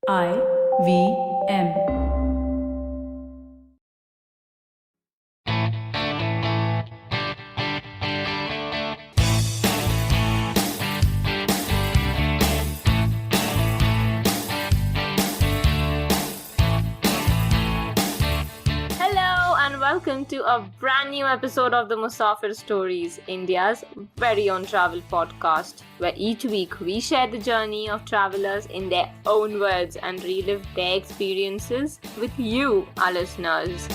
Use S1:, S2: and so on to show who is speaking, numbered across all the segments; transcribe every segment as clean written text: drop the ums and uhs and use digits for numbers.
S1: IVM.
S2: Hello and welcome to a brand new episode of the Musafir Stories, India's very own travel podcast, where each week we share the journey of travelers in their own words and relive their experiences with you, our listeners.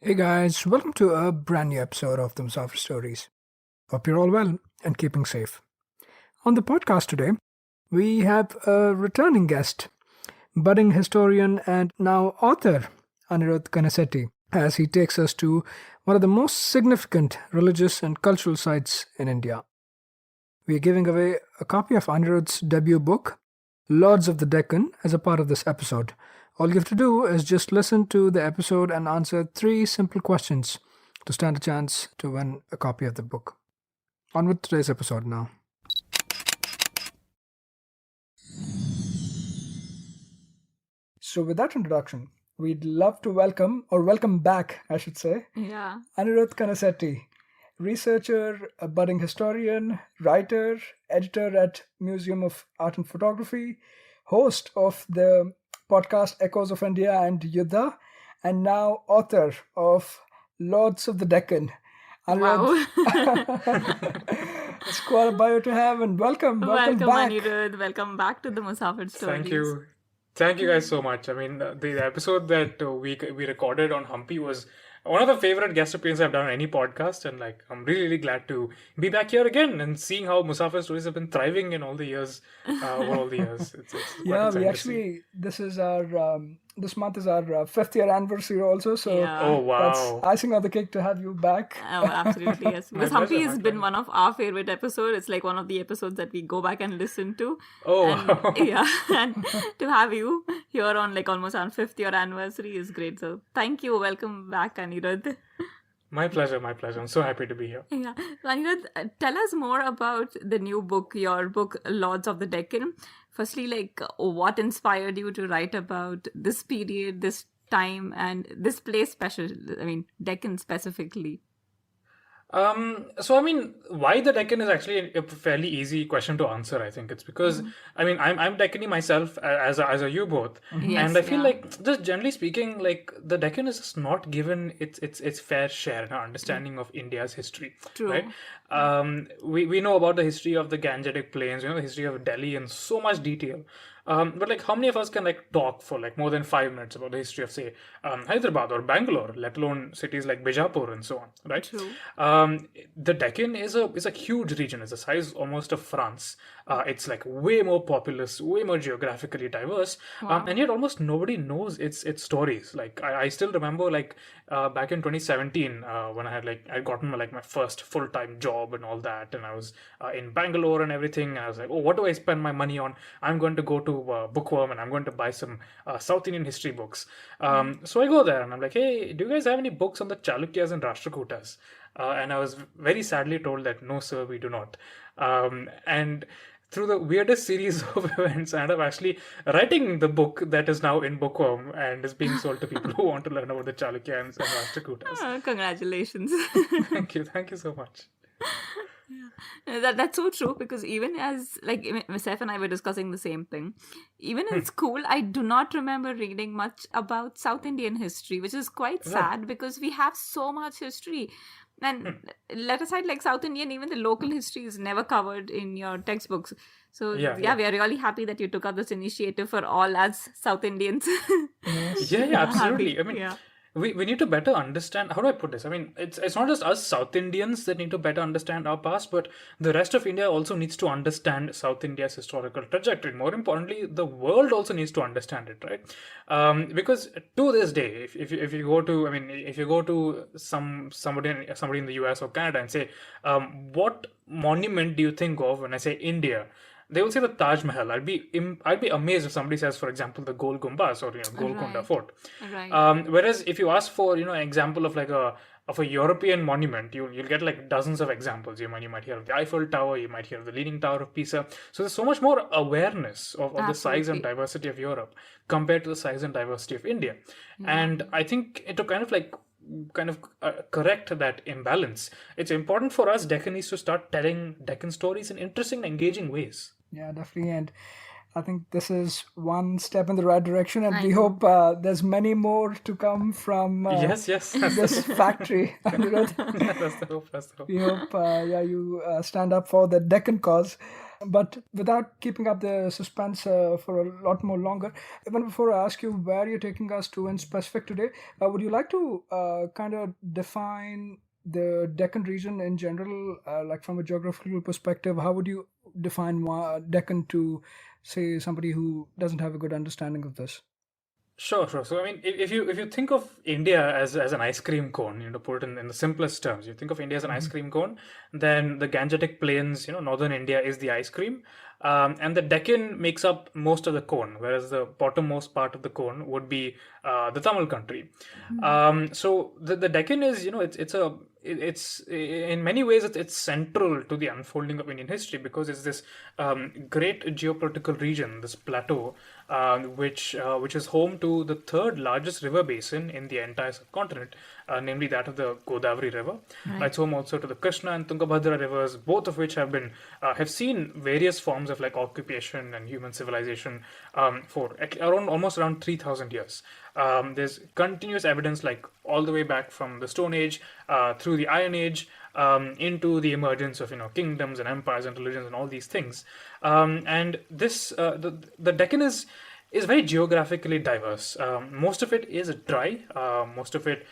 S3: Hey guys, welcome to a brand new episode of the Musafir Stories. Hope you're all well and keeping safe. On the podcast today, we have a returning guest, budding historian and now author Anirudh Kanisetti, as he takes us to one of the most significant religious and cultural sites in India. We are giving away a copy of Anirudh's debut book, Lords of the Deccan, as a part of this episode. All you have to do is just listen to the episode and answer 3 simple questions to stand a chance to win a copy of the book. On with today's episode now. So with that introduction, we'd love to welcome back, I should say,
S2: Yeah.
S3: Anirudh Kanisetti, researcher, a budding historian, writer, editor at Museum of Art and Photography, host of the podcast Echoes of India and Yuddha, and now author of Lords of the Deccan.
S2: Wow.
S3: It's quite a bio to have, and welcome
S2: Welcome,
S3: back.
S2: Anirudh. Welcome back to the Musafir Stories.
S4: Thank you guys so much. I mean, the episode that we recorded on Humpy was one of the favorite guest appearances I've done on any podcast, and like I'm really glad to be back here again and seeing how Musafir Stories have been thriving in all the years, over all the years. It's
S3: Yeah,
S4: quite
S3: we
S4: exciting to see.
S3: this is our this month is our 5th year anniversary also, so
S2: Yeah.
S4: Oh
S3: that's
S4: wow!
S3: icing on the cake to have you back.
S2: Oh, absolutely, yes. Because
S4: My
S2: Humpy
S4: pleasure,
S2: has
S4: my
S2: been
S4: pleasure.
S2: one of our favorite episodes. It's like one of the episodes that we go back and listen to.
S4: Oh
S2: And
S4: wow!
S2: yeah, and to have you here on like almost our 5th year anniversary is great. So thank you. Welcome back, Anirudh.
S4: My pleasure, my pleasure. I'm so happy to be here.
S2: Yeah. So Anirudh, tell us more about the new book, your book, Lords of the Deccan. Firstly, like what inspired you to write about this period, this time, and this place Deccan specifically.
S4: So I mean, why the Deccan is actually a fairly easy question to answer. I think it's because I mean I'm Deccani myself as a you both,
S2: Yes,
S4: and I feel
S2: yeah.
S4: like just generally speaking, like the Deccan is just not given its fair share in our understanding of India's history,
S2: True.
S4: right? We know about the history of the Gangetic Plains, the history of Delhi in so much detail. But like, how many of us can like talk for like more than 5 minutes about the history of, say, Hyderabad or Bangalore, let alone cities like Bijapur and so on, right?
S2: True.
S4: The Deccan is a huge region. It's the size almost of France. It's like way more populous, way more geographically diverse, and yet almost nobody knows its stories. Like I still remember like back in 2017 when I'd gotten my first full time job and all that, and I was in Bangalore and everything. And I was like, oh, what do I spend my money on? I'm going to go to Bookworm and I'm going to buy some South Indian history books. So I go there and I'm like, hey, do you guys have any books on the Chalukyas and Rashtrakutas? And I was very sadly told that no, sir, we do not. And through the weirdest series of events, I ended up actually writing the book that is now in Bookworm and is being sold to people who want to learn about the Chalukyans and Rashtrakutas.
S2: Congratulations.
S4: Thank you so much.
S2: That's so true, because even as like myself and I were discussing the same thing, even in school I do not remember reading much about South Indian history, which is quite sad because we have so much history. And let aside like South Indian, even the local history is never covered in your textbooks. So
S4: Yeah,
S2: yeah, we are really happy that you took up this initiative for all us South Indians.
S4: Yeah, absolutely.
S2: Happy.
S4: I mean,
S2: Yeah.
S4: we need to better understand. How do I put this? I mean, it's not just us South Indians that need to better understand our past, but the rest of India also needs to understand South India's historical trajectory. More importantly, the world also needs to understand it, right? Because to this day, if you go to, I mean, if you go to somebody in the US or Canada and say, what monument do you think of when I say India? They will say the Taj Mahal. I'd be amazed if somebody says, for example, the Gol Gumbaz or Golconda
S2: Right.
S4: Fort.
S2: Right.
S4: Whereas if you ask for an example of like a of a European monument, you'll get like dozens of examples. You might hear of the Eiffel Tower, you might hear of the Leaning Tower of Pisa. So there's so much more awareness of the size and
S2: Absolutely.
S4: diversity of Europe compared to the size and diversity of India.
S2: Yeah.
S4: And I think to kind of correct that imbalance, it's important for us Deccanis to start telling Deccan stories in interesting and engaging ways.
S3: Yeah, definitely. And I think this is one step in the right direction, and
S2: I
S3: we
S2: know.
S3: hope there's many more to come from
S4: Yes, yes, that's
S3: this factory. Anirudh.
S4: that's the hope. That's the hope.
S3: We hope, you stand up for the Deccan cause. But without keeping up the suspense for a lot more longer, even before I ask you where you're taking us to in specific today, would you like to kind of define the Deccan region in general, like from a geographical perspective? How would you define Deccan to, say, somebody who doesn't have a good understanding of this?
S4: Sure, sure. So I mean, if you think of India as an ice cream cone, to put it in the simplest terms, you think of India as an ice cream cone, then the Gangetic Plains, northern India is the ice cream, and the Deccan makes up most of the cone, whereas the bottommost part of the cone would be the Tamil country. So the Deccan is, it's in many ways it's central to the unfolding of Indian history because it's this great geopolitical region, this plateau, which is home to the third largest river basin in the entire subcontinent, namely that of the Godavari River. It's home also to the Krishna and Tungabhadra rivers, both of which have seen various forms of like occupation and human civilization for almost around 3,000 years. There's continuous evidence, like all the way back from the Stone Age through the Iron Age, into the emergence of kingdoms and empires and religions and all these things. And this the Deccan is very geographically diverse. Most of it is dry. Most of it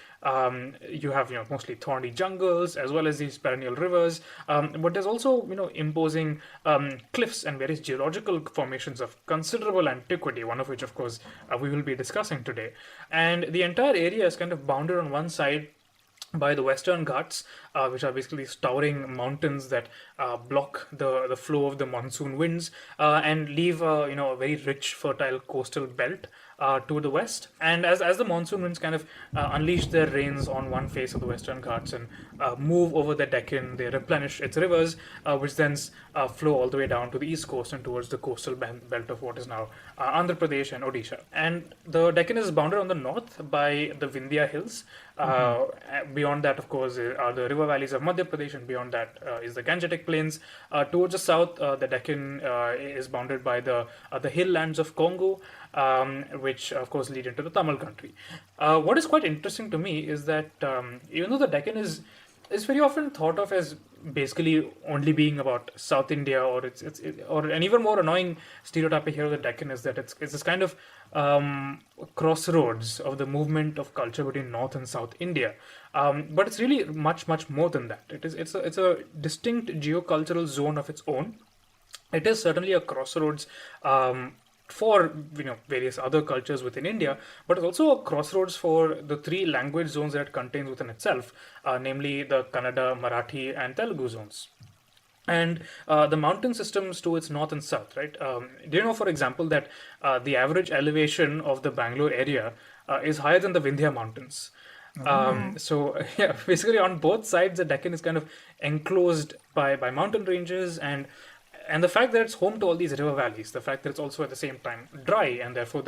S4: you have mostly thorny jungles as well as these perennial rivers. But there's also imposing cliffs and various geological formations of considerable antiquity. One of which, of course, we will be discussing today. And the entire area is kind of bounded on one side by the Western Ghats, which are basically these towering mountains that block the flow of the monsoon winds and leave a very rich, fertile coastal belt to the west. And as the monsoon winds kind of unleash their rains on one face of the Western Ghats and move over the Deccan, they replenish its rivers, which then flow all the way down to the east coast and towards the coastal belt of what is now Andhra Pradesh and Odisha. And the Deccan is bounded on the north by the Vindhya Hills. Beyond that, of course, are the river valleys of Madhya Pradesh, and beyond that is the Gangetic Plains. Towards the south, the Deccan is bounded by the hill lands of Congo, which of course lead into the Tamil country. What is quite interesting to me is that even though the Deccan is very often thought of as basically only being about South India, or or an even more annoying stereotype here of the Deccan is that it's this kind of crossroads of the movement of culture between North and South India. But it's really much more than that. It's a distinct geocultural zone of its own. It is certainly a crossroads for various other cultures within India, but it's also a crossroads for the three language zones that it contains within itself, namely the Kannada, Marathi, and Telugu zones. And the mountain systems to its north and south, right? Do you know, for example, that the average elevation of the Bangalore area is higher than the Vindhya Mountains? So yeah, basically on both sides, the Deccan is kind of enclosed by mountain ranges, and the fact that it's home to all these river valleys, the fact that it's also at the same time dry, and therefore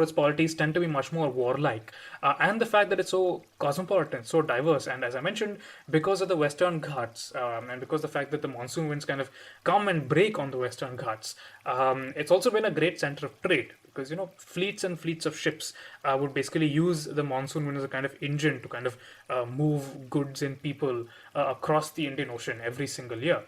S4: its polities tend to be much more warlike, and the fact that it's so cosmopolitan, so diverse, and as I mentioned, because of the Western Ghats, and because the fact that the monsoon winds kind of come and break on the Western Ghats, it's also been a great center of trade. Because fleets and fleets of ships would basically use the monsoon wind as a kind of engine to kind of move goods and people across the Indian Ocean every single year.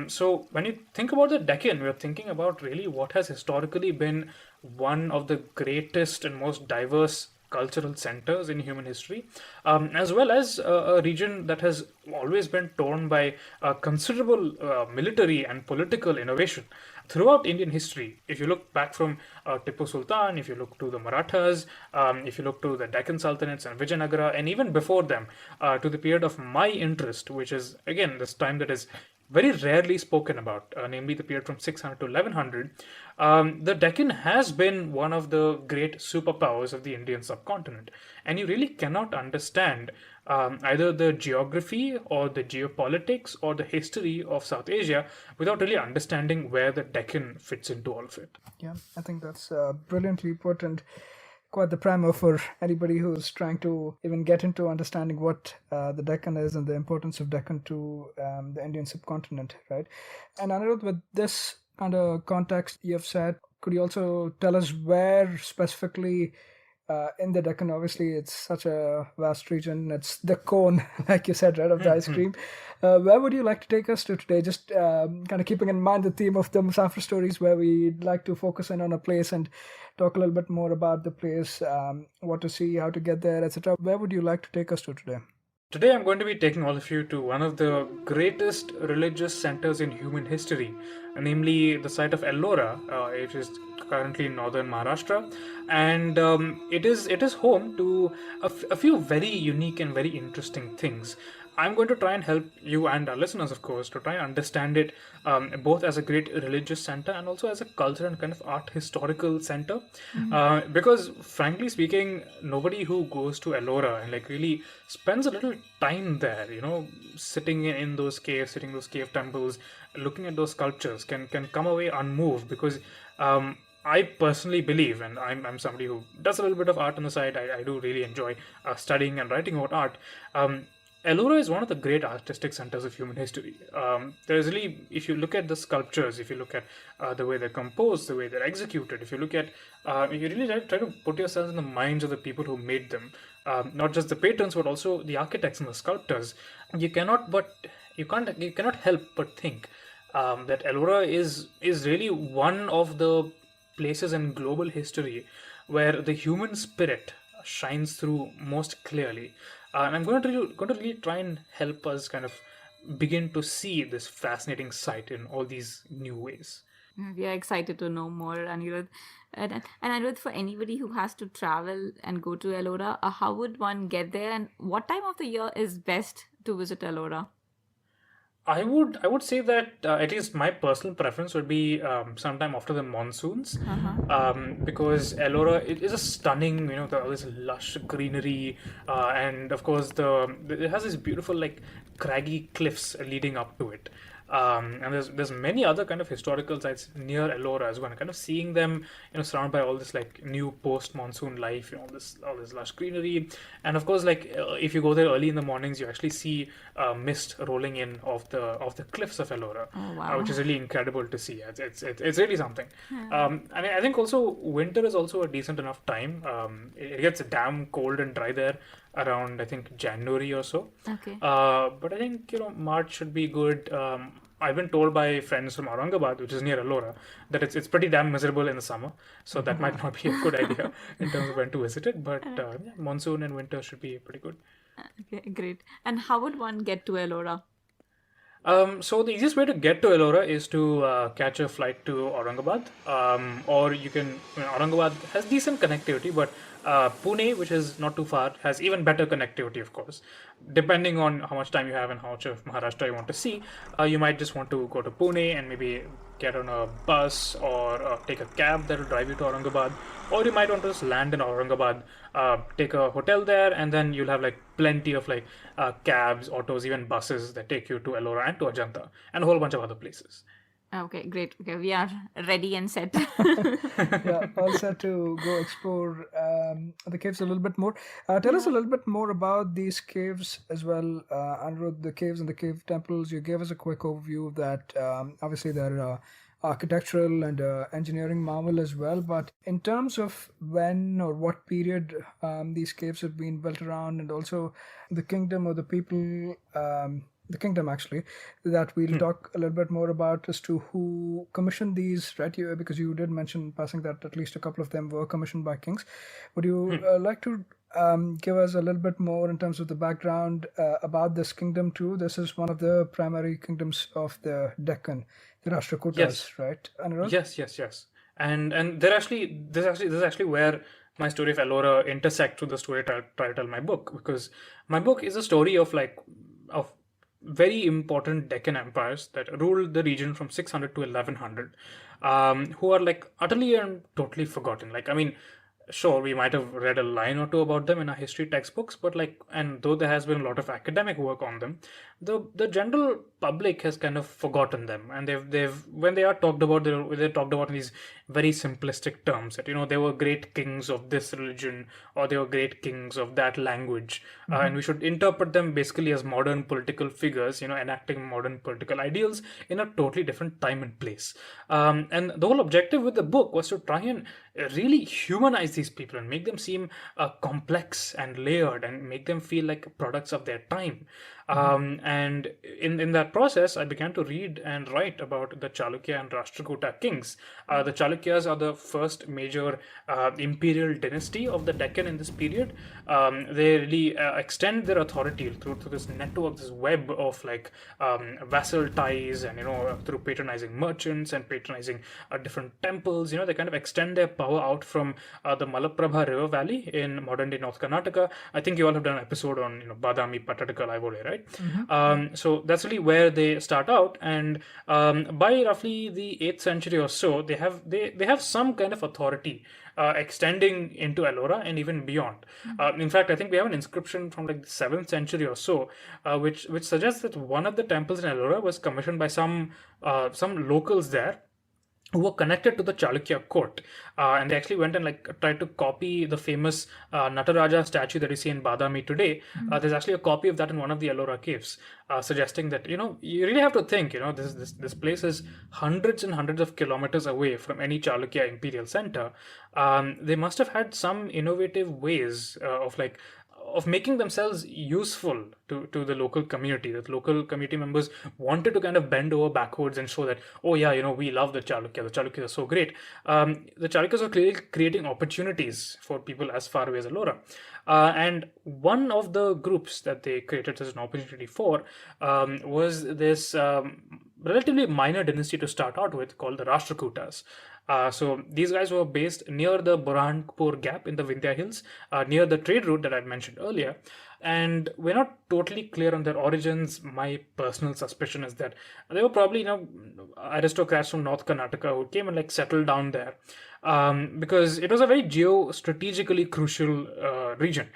S4: So when you think about the Deccan, we're thinking about really what has historically been one of the greatest and most diverse cultural centers in human history, as well as a region that has always been torn by considerable military and political innovation. Throughout Indian history, if you look back from Tipu Sultan, if you look to the Marathas, if you look to the Deccan Sultanates and Vijayanagara, and even before them, to the period of my interest, which is again this time that is very rarely spoken about, namely the period from 600 to 1100. The Deccan has been one of the great superpowers of the Indian subcontinent, and you really cannot understand either the geography or the geopolitics or the history of South Asia without really understanding where the Deccan fits into all of it.
S3: Yeah, I think that's brilliantly put and quite the primer for anybody who's trying to even get into understanding what the Deccan is and the importance of Deccan to the Indian subcontinent, right? And Anirudh, with this kind of context you've said, could you also tell us where specifically in the Deccan? Obviously, it's such a vast region. It's the cone, like you said, right, of the ice cream. Where would you like to take us to today? Just kind of keeping in mind the theme of the Musafir Stories, where we'd like to focus in on a place and talk a little bit more about the place, what to see, how to get there, etc. Where would you like to take us to today?
S4: Today, I'm going to be taking all of you to one of the greatest religious centers in human history, namely the site of Ellora. It is currently in northern Maharashtra, and it is home to a few very unique and very interesting things. I'm going to try and help you and our listeners, of course, to try and understand it both as a great religious center and also as a cultural and kind of art historical center. Because, frankly speaking, nobody who goes to Ellora and like really spends a little time there, sitting in those caves, sitting in those cave temples, looking at those sculptures, can come away unmoved because. I personally believe, and I'm somebody who does a little bit of art on the side. I do really enjoy studying and writing about art. Ellora is one of the great artistic centers of human history. There's really, if you look at the sculptures, if you look at the way they're composed, the way they're executed, if you look at, if you really try to put yourself in the minds of the people who made them, not just the patrons, but also the architects and the sculptors, you cannot help but think that Ellora is really one of the places in global history where the human spirit shines through most clearly. And I'm going to really try and help us kind of begin to see this fascinating site in all these new ways.
S2: We are excited to know more, Anirudh. And Anirudh, for anybody who has to travel and go to Ellora, how would one get there, and what time of the year is best to visit Ellora?
S4: I would say that at least my personal preference would be sometime after the monsoons, because Ellora it is a stunning, all this lush greenery, and of course it has this beautiful like craggy cliffs leading up to it. And there's many other kind of historical sites near Ellora as well. And kind of seeing them, surrounded by all this like new post-monsoon life, all this lush greenery, and of course, like if you go there early in the mornings, you actually see mist rolling in off the cliffs of Ellora,
S2: Oh, wow.
S4: which is really incredible to see. It's really something. I mean, I think also winter is also a decent enough time. It gets damn cold and dry there around I think January or so.
S2: Okay.
S4: But I think March should be good. I've been told by friends from Aurangabad, which is near Ellora, that it's pretty damn miserable in the summer. So that might not be a good idea in terms of when to visit it. But yeah, monsoon and winter should be pretty good.
S2: Okay, great. And how would one get to Ellora?
S4: So the easiest way to get to Ellora is to catch a flight to Aurangabad, or you can. Aurangabad has decent connectivity, but Pune, which is not too far, has even better connectivity, of course. Depending on how much time you have and how much of Maharashtra you want to see, you might just want to go to Pune and maybe get on a bus or take a cab that will drive you to Aurangabad, or you might want to just land in Aurangabad, take a hotel there, and then you'll have like plenty of like cabs, autos, even buses that take you to Ellora and to Ajanta and a whole bunch of other places.
S2: Okay, great. Okay, we are ready and set.
S3: Yeah, all set to go explore the caves a little bit more. Tell us a little bit more about these caves as well, Anirudh, the caves and the cave temples. You gave us a quick overview of that. Obviously, they're architectural and engineering marvel as well. But in terms of when or what period these caves have been built around, and also the kingdom or the people, the kingdom actually, that we'll talk a little bit more about as to who commissioned these, right? Because you did mention in passing that at least a couple of them were commissioned by kings. Would you like to give us a little bit more in terms of the background about this kingdom too? This is one of the primary kingdoms of the Deccan, the Rashtrakutas,
S4: Yes.
S3: right? Anirudh?
S4: Yes. And this is actually where my story of Ellora intersects with the story I try to tell my book, because my book is a story of very important Deccan empires that ruled the region from 600 to 1100, who are like utterly and totally forgotten. Like, I mean, sure, we might have read a line or two about them in our history textbooks, but like, and though there has been a lot of academic work on them, the general public has kind of forgotten them, and they've when they are talked about, they're talked about in these very simplistic terms that, they were great kings of this religion, or they were great kings of that language, and we should interpret them basically as modern political figures, enacting modern political ideals in a totally different time and place. And the whole objective with the book was to try and really humanize these people and make them seem complex and layered, and make them feel like products of their time. And in that process, I began to read and write about the Chalukya and Rashtrakuta kings. The Chalukyas are the first major imperial dynasty of the Deccan in this period. They really extend their authority through this network, this web of like vassal ties, and through patronizing merchants and patronizing different temples. They kind of extend their power out from the Malaprabha River Valley in modern day North Karnataka. I think you all have done an episode on Badami Pattadakal Aivole, right? So that's really where they start out, and by roughly the 8th century or so, they have some kind of authority extending into Ellora and even beyond. In fact, I think we have an inscription from like the 7th century or so, which suggests that one of the temples in Ellora was commissioned by some locals there, who were connected to the Chalukya court, and they actually went and like tried to copy the famous Nataraja statue that you see in Badami today. There's actually a copy of that in one of the Ellora caves, suggesting that you really have to think, this place is hundreds and hundreds of kilometers away from any Chalukya imperial center. They must have had some innovative ways of making themselves useful to the local community. That local community members wanted to kind of bend over backwards and show that, oh yeah, we love the Chalukya. The Chalukyas are so great. The Chalukyas are clearly creating opportunities for people as far away as Ellora. And one of the groups that they created as an opportunity for was this relatively minor dynasty to start out with, called the Rashtrakutas. So these guys were based near the Burhanpur Gap in the Vindhya Hills, near the trade route that I mentioned earlier. And we're not totally clear on their origins. My personal suspicion is that they were probably, aristocrats from North Karnataka who came and like settled down there, because it was a very geostrategically crucial region.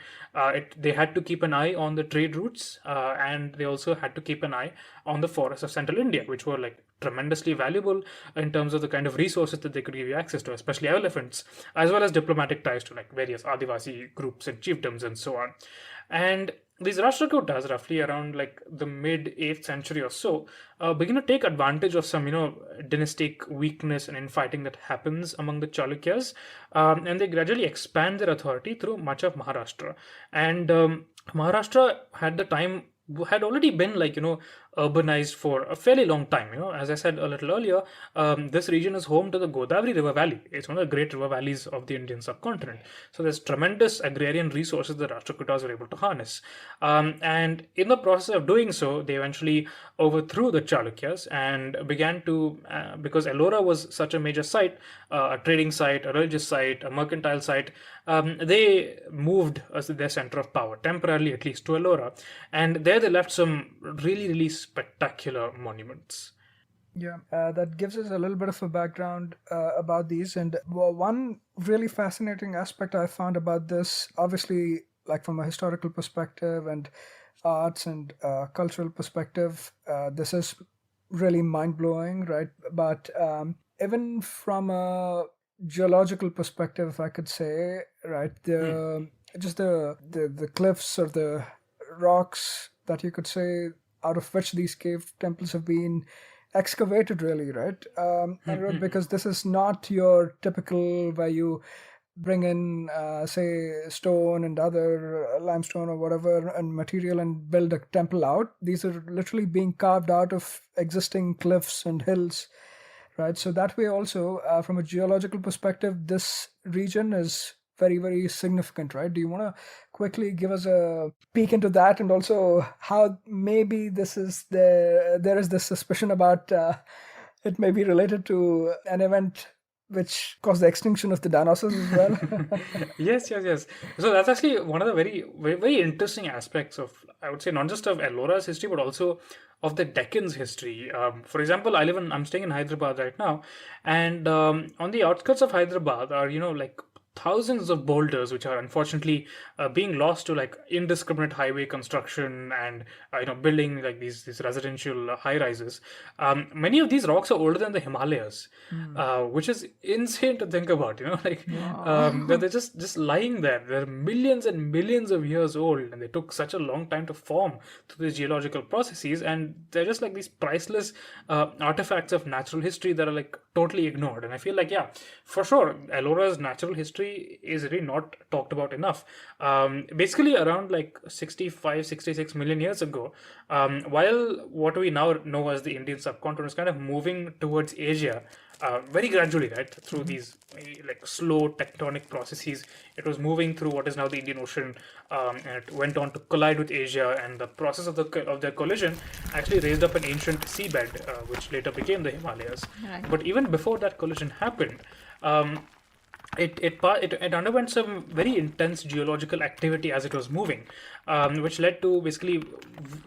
S4: They had to keep an eye on the trade routes, and they also had to keep an eye on the forests of central India, which were like tremendously valuable in terms of the kind of resources that they could give you access to, especially elephants, as well as diplomatic ties to like various Adivasi groups and chiefdoms and so on. And these Rashtrakutas, roughly around like the mid 8th century or so, begin to take advantage of some, dynastic weakness and infighting that happens among the Chalukyas, and they gradually expand their authority through much of Maharashtra. And Maharashtra had already been urbanized for a fairly long time. As I said a little earlier, this region is home to the Godavari River Valley. It's one of the great river valleys of the Indian subcontinent. So there's tremendous agrarian resources that Rashtrakutas were able to harness. And in the process of doing so, they eventually overthrew the Chalukyas and began to, because Ellora was such a major site, a trading site, a religious site, a mercantile site, they moved as their center of power, temporarily at least, to Ellora. And there they left some really, really spectacular monuments.
S3: Yeah, that gives us a little bit of a background about these. And one really fascinating aspect I found about this, obviously, like from a historical perspective and arts and cultural perspective, this is really mind-blowing, right? But even from a geological perspective, if I could say, right, the cliffs or the rocks that you could say out of which these cave temples have been excavated, really, right? Because this is not your typical where you bring in, say, stone and other limestone or whatever and material and build a temple out. These are literally being carved out of existing cliffs and hills, right? So that way also, from a geological perspective, this region is very, very significant, right? Do you want to quickly give us a peek into that, and also how maybe there is this suspicion about it may be related to an event which caused the extinction of the dinosaurs as well.
S4: Yes, yes, yes. So that's actually one of the very interesting aspects of, I would say, not just of Ellora's history, but also of the Deccan's history. For example, I'm staying in Hyderabad right now, and on the outskirts of Hyderabad are, like thousands of boulders which are unfortunately being lost to like indiscriminate highway construction and building like these residential high rises. Many of these rocks are older than the Himalayas, which is insane to think about. Like they're just lying there. They're millions and millions of years old, and they took such a long time to form through these geological processes, and they're just like these priceless artifacts of natural history that are like totally ignored. And I feel like, yeah, for sure, Ellora's natural history is really not talked about enough. Basically, around like 65, 66 million years ago, while what we now know as the Indian subcontinent is kind of moving towards Asia, very gradually, right, through these like slow tectonic processes, it was moving through what is now the Indian Ocean, and it went on to collide with Asia. And the process of the collision actually raised up an ancient seabed, which later became the Himalayas.
S2: Right.
S4: But even before that collision happened, it underwent some very intense geological activity as it was moving, which led to basically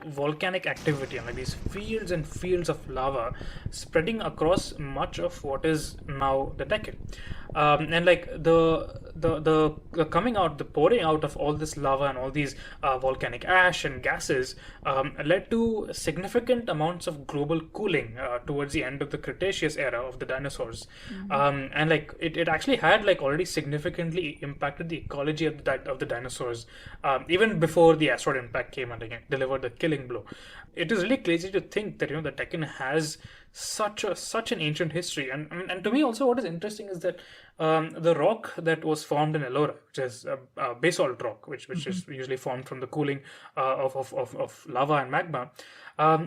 S4: volcanic activity and like these fields and fields of lava spreading across much of what is now the Deccan. And like the coming out, the pouring out of all this lava and all these volcanic ash and gases led to significant amounts of global cooling towards the end of the Cretaceous era of the dinosaurs. And like it actually had like already significantly impacted the ecology of the dinosaurs, even before the asteroid impact came and again delivered the killing blow. It is really crazy to think that the Deccan has such an ancient history. And to me also, what is interesting is that the rock that was formed in Ellora, which is a basalt rock, which is usually formed from the cooling of lava and magma,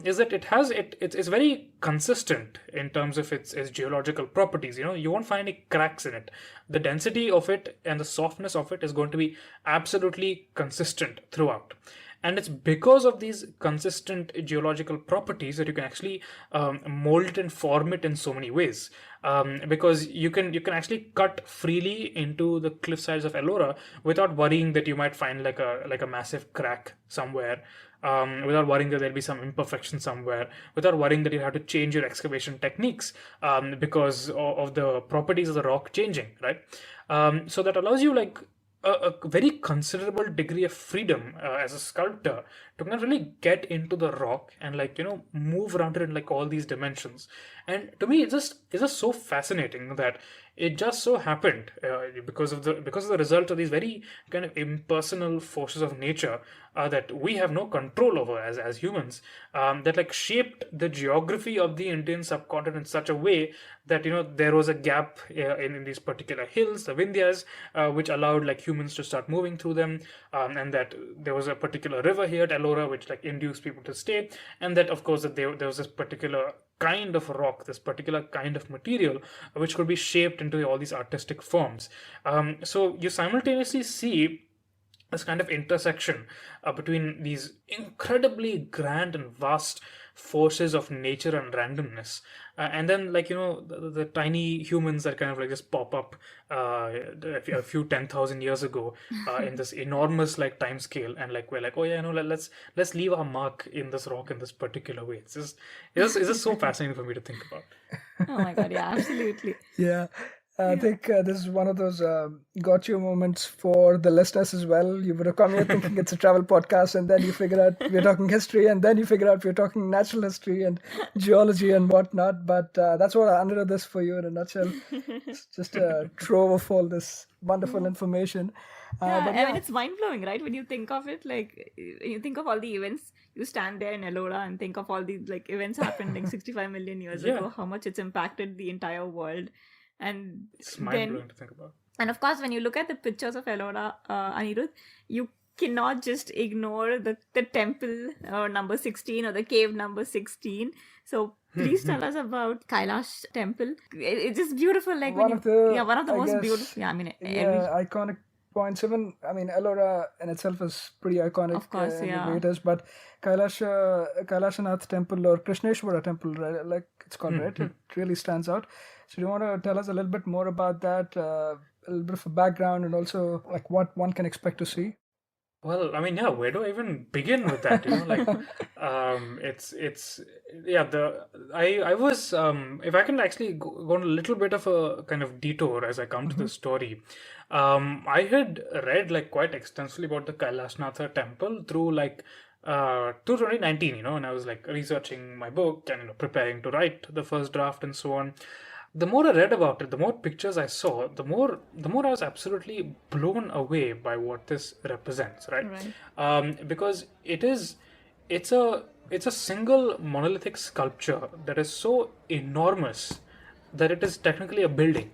S4: is that it's very consistent in terms of its geological properties. You won't find any cracks in it. The density of it and the softness of it is going to be absolutely consistent throughout. And it's because of these consistent geological properties that you can actually mold it and form it in so many ways. Because you can actually cut freely into the cliff sides of Ellora without worrying that you might find like a massive crack somewhere. Without worrying that there'll be some imperfection somewhere, without worrying that you have to change your excavation techniques because of the properties of the rock changing, right? So that allows you like a very considerable degree of freedom as a sculptor to kind of really get into the rock and like move around it in like all these dimensions. And to me, it's just so fascinating that it just so happened because of the result of these very kind of impersonal forces of nature that we have no control over as humans, that like shaped the geography of the Indian subcontinent in such a way that there was a gap in these particular hills, the Vindhyas, which allowed like humans to start moving through them, and that there was a particular river here at Ellora which like induced people to stay, and that of course that there was this particular kind of rock, this particular kind of material which could be shaped into all these artistic forms. So you simultaneously see this kind of intersection between these incredibly grand and vast forces of nature and randomness, and then like the tiny humans that kind of like just pop up a few 10,000 years ago in this enormous like time scale, and like we're like, oh yeah, let's leave our mark in this rock in this particular way. It's just so fascinating for me to think about.
S2: Oh my God, yeah, absolutely.
S3: Yeah. I think this is one of those got you moments for the listeners as well. You would have come here thinking it's a travel podcast, and then you figure out we're talking history, and then you figure out we're talking natural history and geology and whatnot. But that's what I understood this for you in a nutshell. It's just a trove of all this wonderful information.
S2: I mean, it's mind-blowing, right? When you think of it, like, you think of all the events, you stand there in Ellora and think of all these, like, events happened like 65 million years ago, how much it's impacted the entire world. And
S4: it's mind-blowing to think about.
S2: And of course, when you look at the pictures of Ellora, Anirudh, you cannot just ignore the temple number 16 or the cave number 16. So please tell us about Kailash temple. It's just beautiful. Like one of the most beautiful. Yeah, I mean,
S3: iconic points. Even Ellora in itself is pretty iconic.
S2: Of course,
S3: in the way it is, but Kailashanath temple or Krishneshwara temple, right, like it's called, right? It really stands out. So do you want to tell us a little bit more about that, a little bit of a background, and also like what one can expect to see?
S4: Well, I mean, yeah, where do I even begin with that? It's yeah, the I was if I can actually go on a little bit of a kind of detour as I come to the story. I had read like quite extensively about the Kailasnatha temple through through 2019, and I was like researching my book and preparing to write the first draft and so on. The more I read about it, the more pictures I saw, the more I was absolutely blown away by what this represents, right?
S2: Right.
S4: Because it's a single monolithic sculpture that is so enormous that it is technically a building.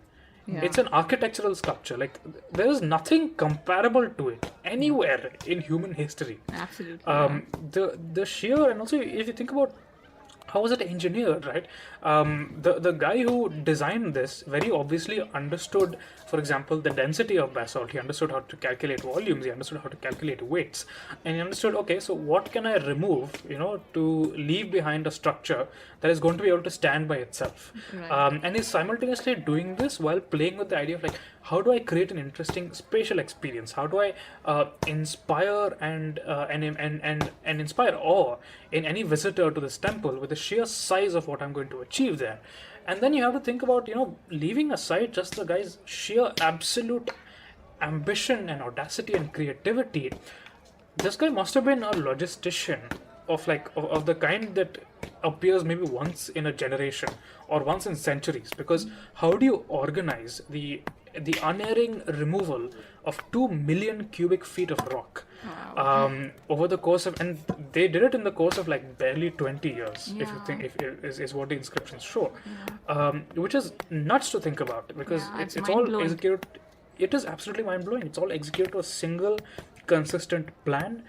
S2: Yeah.
S4: It's an architectural sculpture. Like there is nothing comparable to it anywhere in human history.
S2: Absolutely. Yeah.
S4: The sheer, and also if you think about how was it engineered, right? The guy who designed this very obviously understood, for example, the density of basalt. He understood how to calculate volumes. He understood how to calculate weights, and he understood, okay, so what can I remove, to leave behind a structure that is going to be able to stand by itself.
S2: Right.
S4: And he's simultaneously doing this while playing with the idea of like, how do I create an interesting spatial experience? How do I inspire and inspire awe in any visitor to this temple with the sheer size of what I'm going to achieve there? And then you have to think about, leaving aside just the guy's sheer absolute ambition and audacity and creativity. This guy must have been a logistician of the kind that appears maybe once in a generation or once in centuries, because how do you organize the unerring removal of 2 million cubic feet of rock over the course of, and they did it in the course of like barely 20 years, if you think, if is what the inscriptions show, which is nuts to think about, because
S2: Yeah,
S4: it's
S2: it's
S4: all
S2: mind-blowing.
S4: executed. It is absolutely mind blowing. It's all executed to a single consistent plan.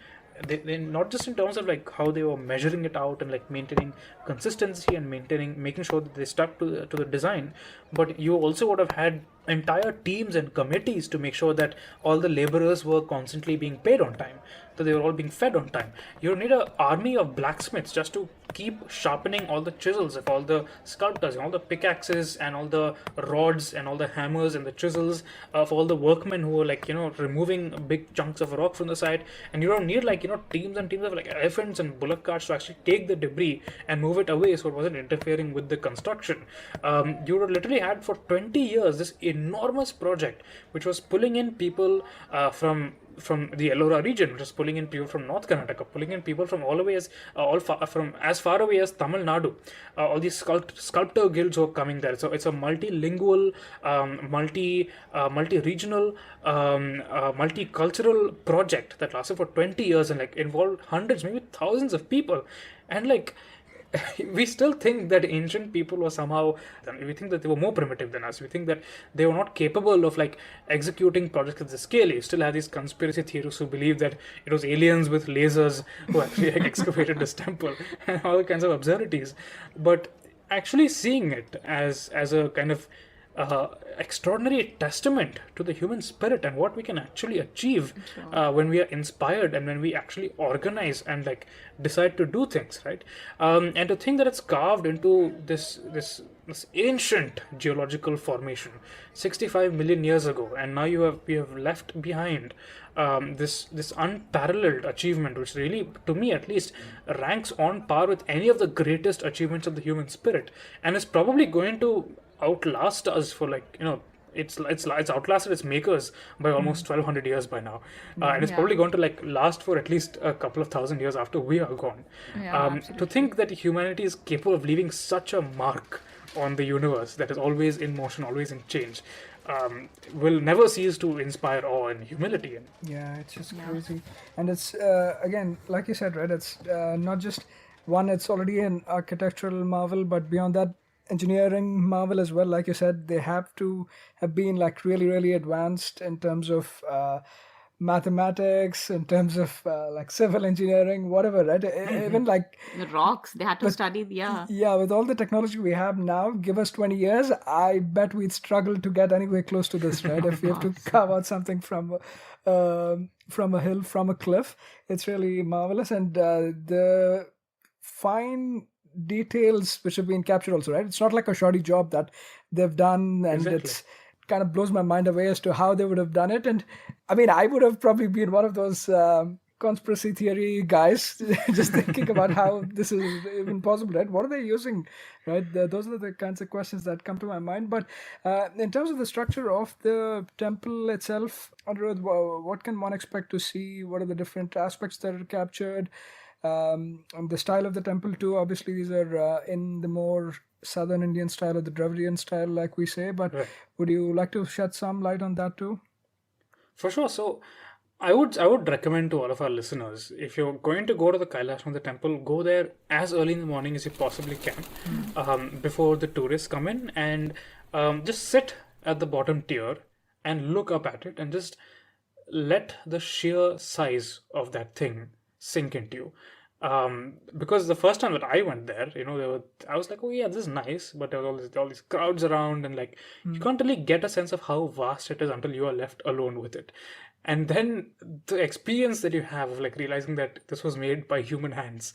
S4: They not just in terms of like how they were measuring it out and like maintaining consistency and making sure that they stuck to the design, but you also would have had entire teams and committees to make sure that all the laborers were constantly being paid on time, that they were all being fed on time. You need an army of blacksmiths just to keep sharpening all the chisels of all the sculptors and all the pickaxes and all the rods and all the hammers and the chisels of all the workmen who are like removing big chunks of rock from the side. And you don't need like teams and teams of like elephants and bullock carts to actually take the debris and move it away so it wasn't interfering with the construction. You would literally had for 20 years this enormous project which was pulling in people from the Ellora region, which was pulling in people from North Karnataka, pulling in people from all the way from as far away as Tamil Nadu. All these sculptor guilds were coming there. So it's a multilingual, multi-regional, multicultural project that lasted for 20 years and like involved hundreds, maybe thousands of people. And like we still think that ancient people were somehow, we think that they were more primitive than us. We think that they were not capable of like executing projects at this scale. You still have these conspiracy theorists who believe that it was aliens with lasers who actually excavated this temple and all kinds of absurdities. But actually seeing it as a kind of extraordinary testament to the human spirit and what we can actually achieve when we are inspired and when we actually organize and like decide to do things, right? And to think that it's carved into this ancient geological formation 65 million years ago, and now we have left behind this unparalleled achievement, which really, to me at least, ranks on par with any of the greatest achievements of the human spirit, and is probably going to outlast us for like it's outlasted its makers by almost 1200 years by now, and it's
S2: Yeah.
S4: probably going to like last for at least a couple of thousand years after we are gone.
S2: Yeah,
S4: To
S2: absolutely.
S4: think that humanity is capable of leaving such a mark on the universe that is always in motion, always in change, will never cease to inspire awe and humility. And
S3: Yeah, it's just
S2: Yeah.
S3: crazy. And it's, again, like you said, right? It's not just one, it's already an architectural marvel, but beyond that, engineering marvel as well. Like you said, they have to have been like really, really advanced in terms of mathematics, in terms of like civil engineering, whatever, right? Even like,
S2: The rocks, they had to study. Yeah.
S3: yeah, with all the technology we have now, give us 20 years, I bet we'd struggle to get anywhere close to this, right? If we have to carve out something from a hill, from a cliff, it's really marvelous. And the fine details which have been captured also, right? It's not like a shoddy job that they've done, and
S4: Exactly.
S3: it's kind of blows my mind away as to how they would have done it. And I mean, I would have probably been one of those conspiracy theory guys just thinking about how this is even possible, right? What are they using, right? Those are the kinds of questions that come to my mind. But in terms of the structure of the temple itself, Anirudh, what can one expect to see? What are the different aspects that are captured? And the style of the temple too. Obviously, these are in the more southern Indian style or the Dravidian style, like we say. But
S4: Right.
S3: would you like to shed some light on that too?
S4: For sure. So I would recommend to all of our listeners, if you're going to go to the Kailasnath temple, go there as early in the morning as you possibly can, before the tourists come in, and just sit at the bottom tier and look up at it, and just let the sheer size of that thing sink into you. Because the first time that I went there, I was like, oh yeah, this is nice, but there was all these crowds around, and like you can't really get a sense of how vast it is until you are left alone with it. And then the experience that you have of like realizing that this was made by human hands,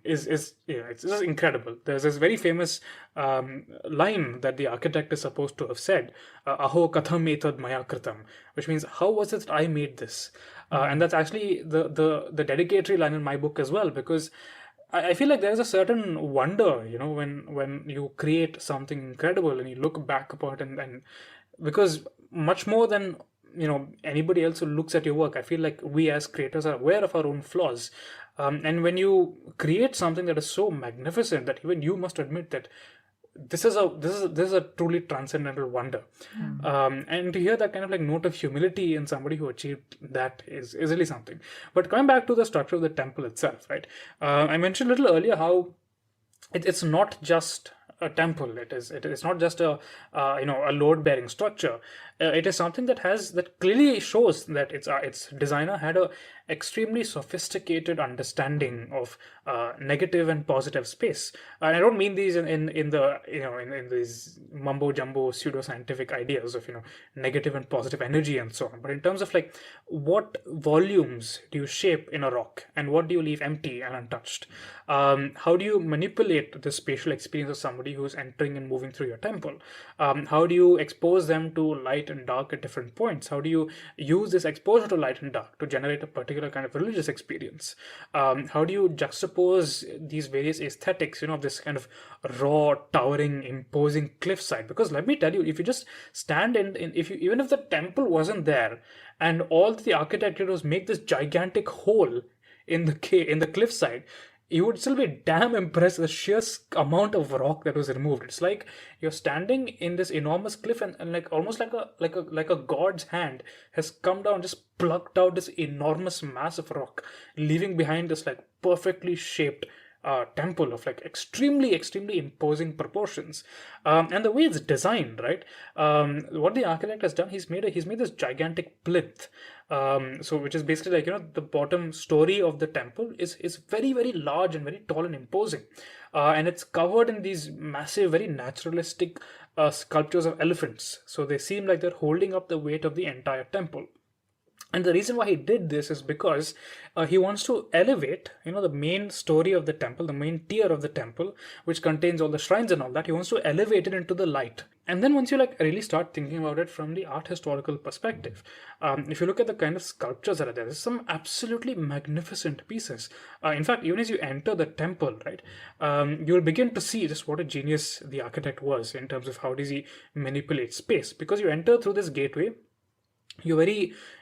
S4: is it's just incredible. There's this very famous line that the architect is supposed to have said, "Aho katham etad maya kritam," which means how was it that I made this? And that's actually the dedicatory line in my book as well, because I feel like there's a certain wonder, when you create something incredible and you look back upon it, and because much more than anybody else who looks at your work, I feel like we as creators are aware of our own flaws, and when you create something that is so magnificent that even you must admit that this is a truly transcendental wonder. And to hear that kind of like note of humility in somebody who achieved that is really something. But coming back to the structure of the temple itself, right? I mentioned a little earlier how it's not just a temple. It is not just a load bearing structure. It is something that clearly shows that its designer had a extremely sophisticated understanding of negative and positive space. And I don't mean these in the in these mumbo jumbo pseudoscientific ideas of negative and positive energy and so on, but in terms of like what volumes do you shape in a rock and what do you leave empty and untouched. How do you manipulate the spatial experience of somebody who's entering and moving through your temple? How do you expose them to light and dark at different points? How do you use this exposure to light and dark to generate a particular kind of religious experience? How do you juxtapose these various aesthetics, of this kind of raw, towering, imposing cliffside? Because let me tell you, if you just stand even if the temple wasn't there and all the architect did was make this gigantic hole in the cliffside, you would still be damn impressed with the sheer amount of rock that was removed. It's like you're standing in this enormous cliff, and like almost like a god's hand has come down, just plucked out this enormous mass of rock, leaving behind this like perfectly shaped temple of like extremely extremely imposing proportions. And the way it's designed, right? What the architect has done, he's made this gigantic plinth, so which is basically like the bottom story of the temple is very very large and very tall and imposing, and it's covered in these massive, very naturalistic sculptures of elephants, so they seem like they're holding up the weight of the entire temple. And the reason why he did this is because he wants to elevate, the main story of the temple, the main tier of the temple, which contains all the shrines and all that. He wants to elevate it into the light. And then once you like really start thinking about it from the art historical perspective, if you look at the kind of sculptures that are there, there's some absolutely magnificent pieces. In fact, even as you enter the temple, right, you'll begin to see just what a genius the architect was in terms of how does he manipulate space. Because you enter through this gateway, you're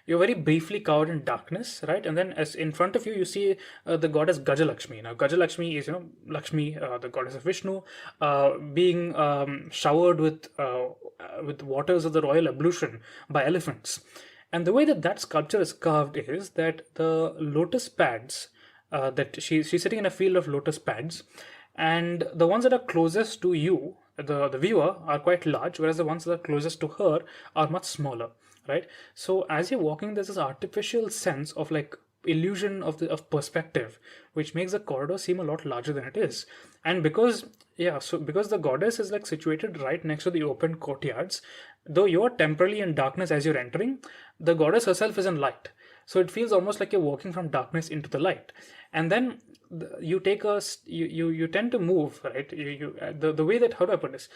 S4: very briefly covered in darkness, right? And then as in front of you, you see the goddess Gajalakshmi. Now Gajalakshmi is Lakshmi, the goddess of Vishnu, being showered with waters of the royal ablution by elephants. And the way that sculpture is carved is that the lotus pads, that she's sitting in a field of lotus pads, and the ones that are closest to you, the viewer, are quite large, whereas the ones that are closest to her are much smaller, right? So as you're walking, there's this artificial sense of like illusion of perspective, which makes the corridor seem a lot larger than it is. And because the goddess is like situated right next to the open courtyards, though you're temporarily in darkness as you're entering, the goddess herself is in light. So it feels almost like you're walking from darkness into the light. And then you take you tend to move, right? The way that, how do I put this?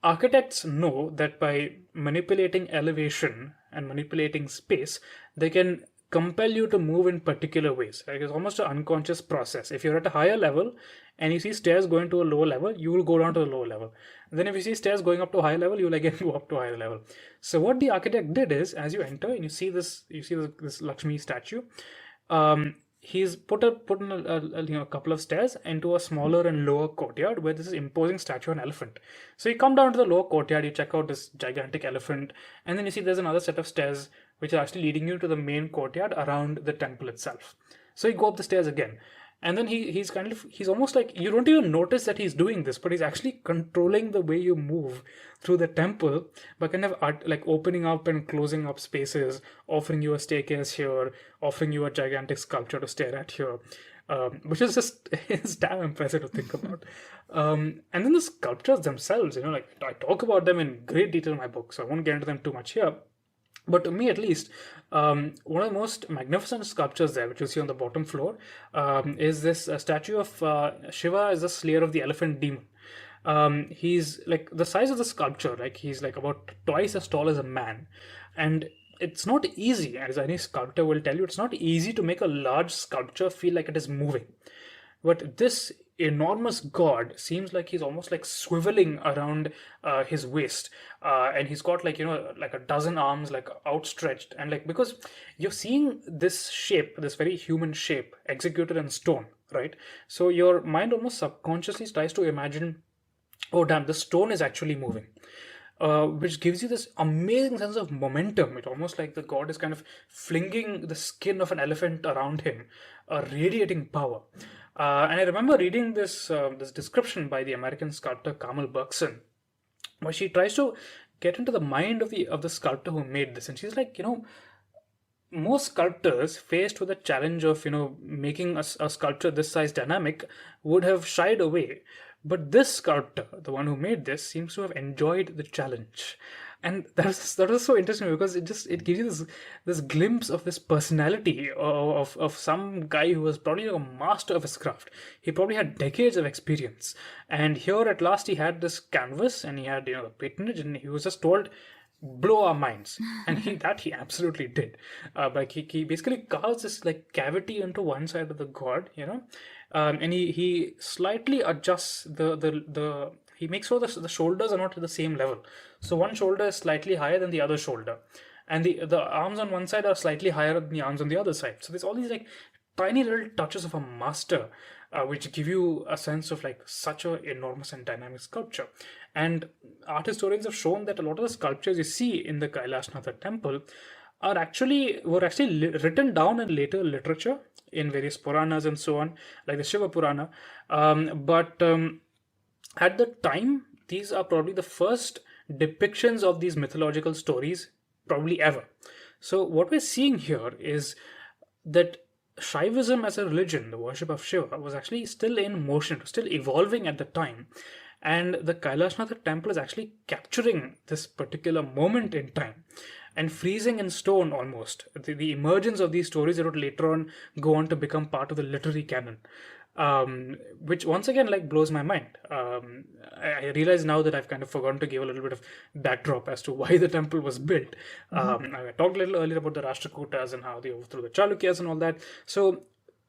S4: Architects know that by manipulating elevation and manipulating space, they can compel you to move in particular ways. Like it's almost an unconscious process. If you're at a higher level and you see stairs going to a lower level, you will go down to the lower level. And then if you see stairs going up to a higher level, you will again go up to a higher level. So what the architect did is, as you enter and you see this Lakshmi statue, he's put in a couple of stairs into a smaller and lower courtyard where this is imposing statue of an elephant. So you come down to the lower courtyard, you check out this gigantic elephant, and then you see there's another set of stairs which are actually leading you to the main courtyard around the temple itself. So you go up the stairs again, and then he's almost like you don't even notice that he's doing this, but he's actually controlling the way you move through the temple by kind of like opening up and closing up spaces, offering you a staircase here, offering you a gigantic sculpture to stare at here, which is just it's damn impressive to think about. And then the sculptures themselves, like I talk about them in great detail in my book, so I won't get into them too much here. But to me, at least, one of the most magnificent sculptures there, which you see on the bottom floor, is this statue of Shiva as the slayer of the elephant demon. He's like the size of the sculpture, like he's like about twice as tall as a man. And it's not easy, as any sculptor will tell you, it's not easy to make a large sculpture feel like it is moving. But this enormous god seems like he's almost like swiveling around his waist, and he's got like like a dozen arms like outstretched, and like because you're seeing this shape, this very human shape executed in stone, right? So your mind almost subconsciously tries to imagine, oh damn, the stone is actually moving. Which gives you this amazing sense of momentum. It's almost like the god is kind of flinging the skin of an elephant around him, radiating power. And I remember reading this description by the American sculptor Carmel Bergson, where she tries to get into the mind of the sculptor who made this, and she's like, most sculptors faced with the challenge of making a sculpture this size dynamic would have shied away, but this sculptor, the one who made this, seems to have enjoyed the challenge. And that was so interesting because it gives you this glimpse of this personality of some guy who was probably a master of his craft. He probably had decades of experience, and here at last he had this canvas and he had the patronage, and he was just told, blow our minds, and he absolutely did. Like he basically carves this like cavity into one side of the god, and he slightly adjusts the he makes sure the shoulders are not at the same level. So one shoulder is slightly higher than the other shoulder, and the arms on one side are slightly higher than the arms on the other side. So there's all these like tiny little touches of a master, which give you a sense of like such a enormous and dynamic sculpture. And art historians have shown that a lot of the sculptures you see in the Kailasnath temple were actually written down in later literature in various Puranas and so on, like the Shiva Purana. But at the time, these are probably the first depictions of these mythological stories, probably ever. So what we're seeing here is that Shaivism as a religion, the worship of Shiva, was actually still in motion, still evolving at the time. And the Kailasnath temple is actually capturing this particular moment in time and freezing in stone almost the emergence of these stories that would later on go on to become part of the literary canon. Which once again like blows my mind. I realize now that I've kind of forgotten to give a little bit of backdrop as to why the temple was built. I talked a little earlier about the Rashtrakutas and how they overthrew the Chalukyas and all that. So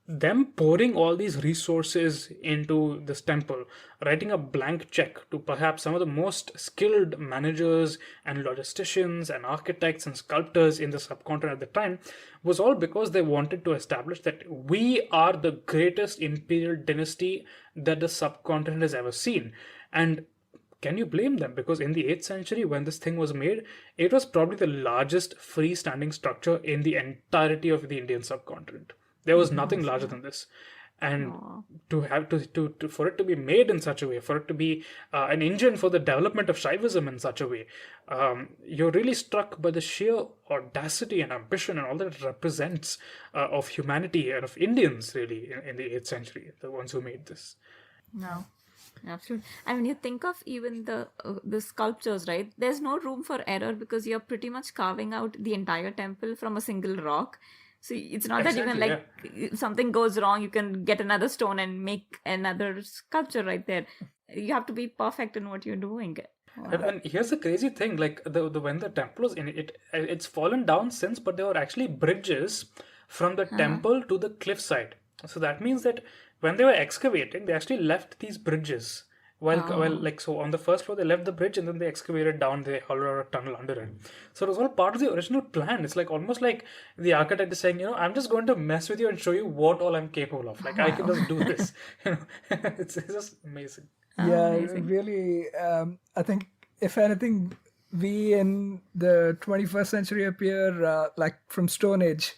S4: them pouring all these resources into this temple, writing a blank check to perhaps some of the most skilled managers and logisticians and architects and sculptors in the subcontinent at the time, was all because they wanted to establish that we are the greatest imperial dynasty that the subcontinent has ever seen. And can you blame them? Because in the 8th century, when this thing was made, it was probably the largest freestanding structure in the entirety of the Indian subcontinent. There was nothing larger than this. And to have to for it to be made in such a way, for it to be an engine for the development of Shaivism in such a way, you're really struck by the sheer audacity and ambition and all that it represents of humanity and of Indians, really, in the 8th century, the ones who made this.
S2: No. Absolutely. And when you think of even the sculptures, right, there's no room for error because you're pretty much carving out the entire temple from a single rock. So it's not that you can
S4: Exactly,
S2: if something goes wrong, you can get another stone and make another sculpture right there. You have to be perfect in what you're doing. Wow.
S4: And here's the crazy thing, like the when the temple was in it's fallen down since, but there were actually bridges from the
S2: Uh-huh.
S4: temple to the cliffside. So that means that when they were excavating, they actually left these bridges. While
S2: Oh.
S4: like so on the first floor they left the bridge and then they excavated down, they hollowed out a tunnel under it. So it was all part of the original plan. It's like almost like the architect is saying, I'm just going to mess with you and show you what all I'm capable of. Like I can
S2: Wow.
S4: just do this. It's just amazing.
S3: Yeah,
S2: Amazing.
S3: really. I think if anything, we in the 21st century appear like from Stone Age,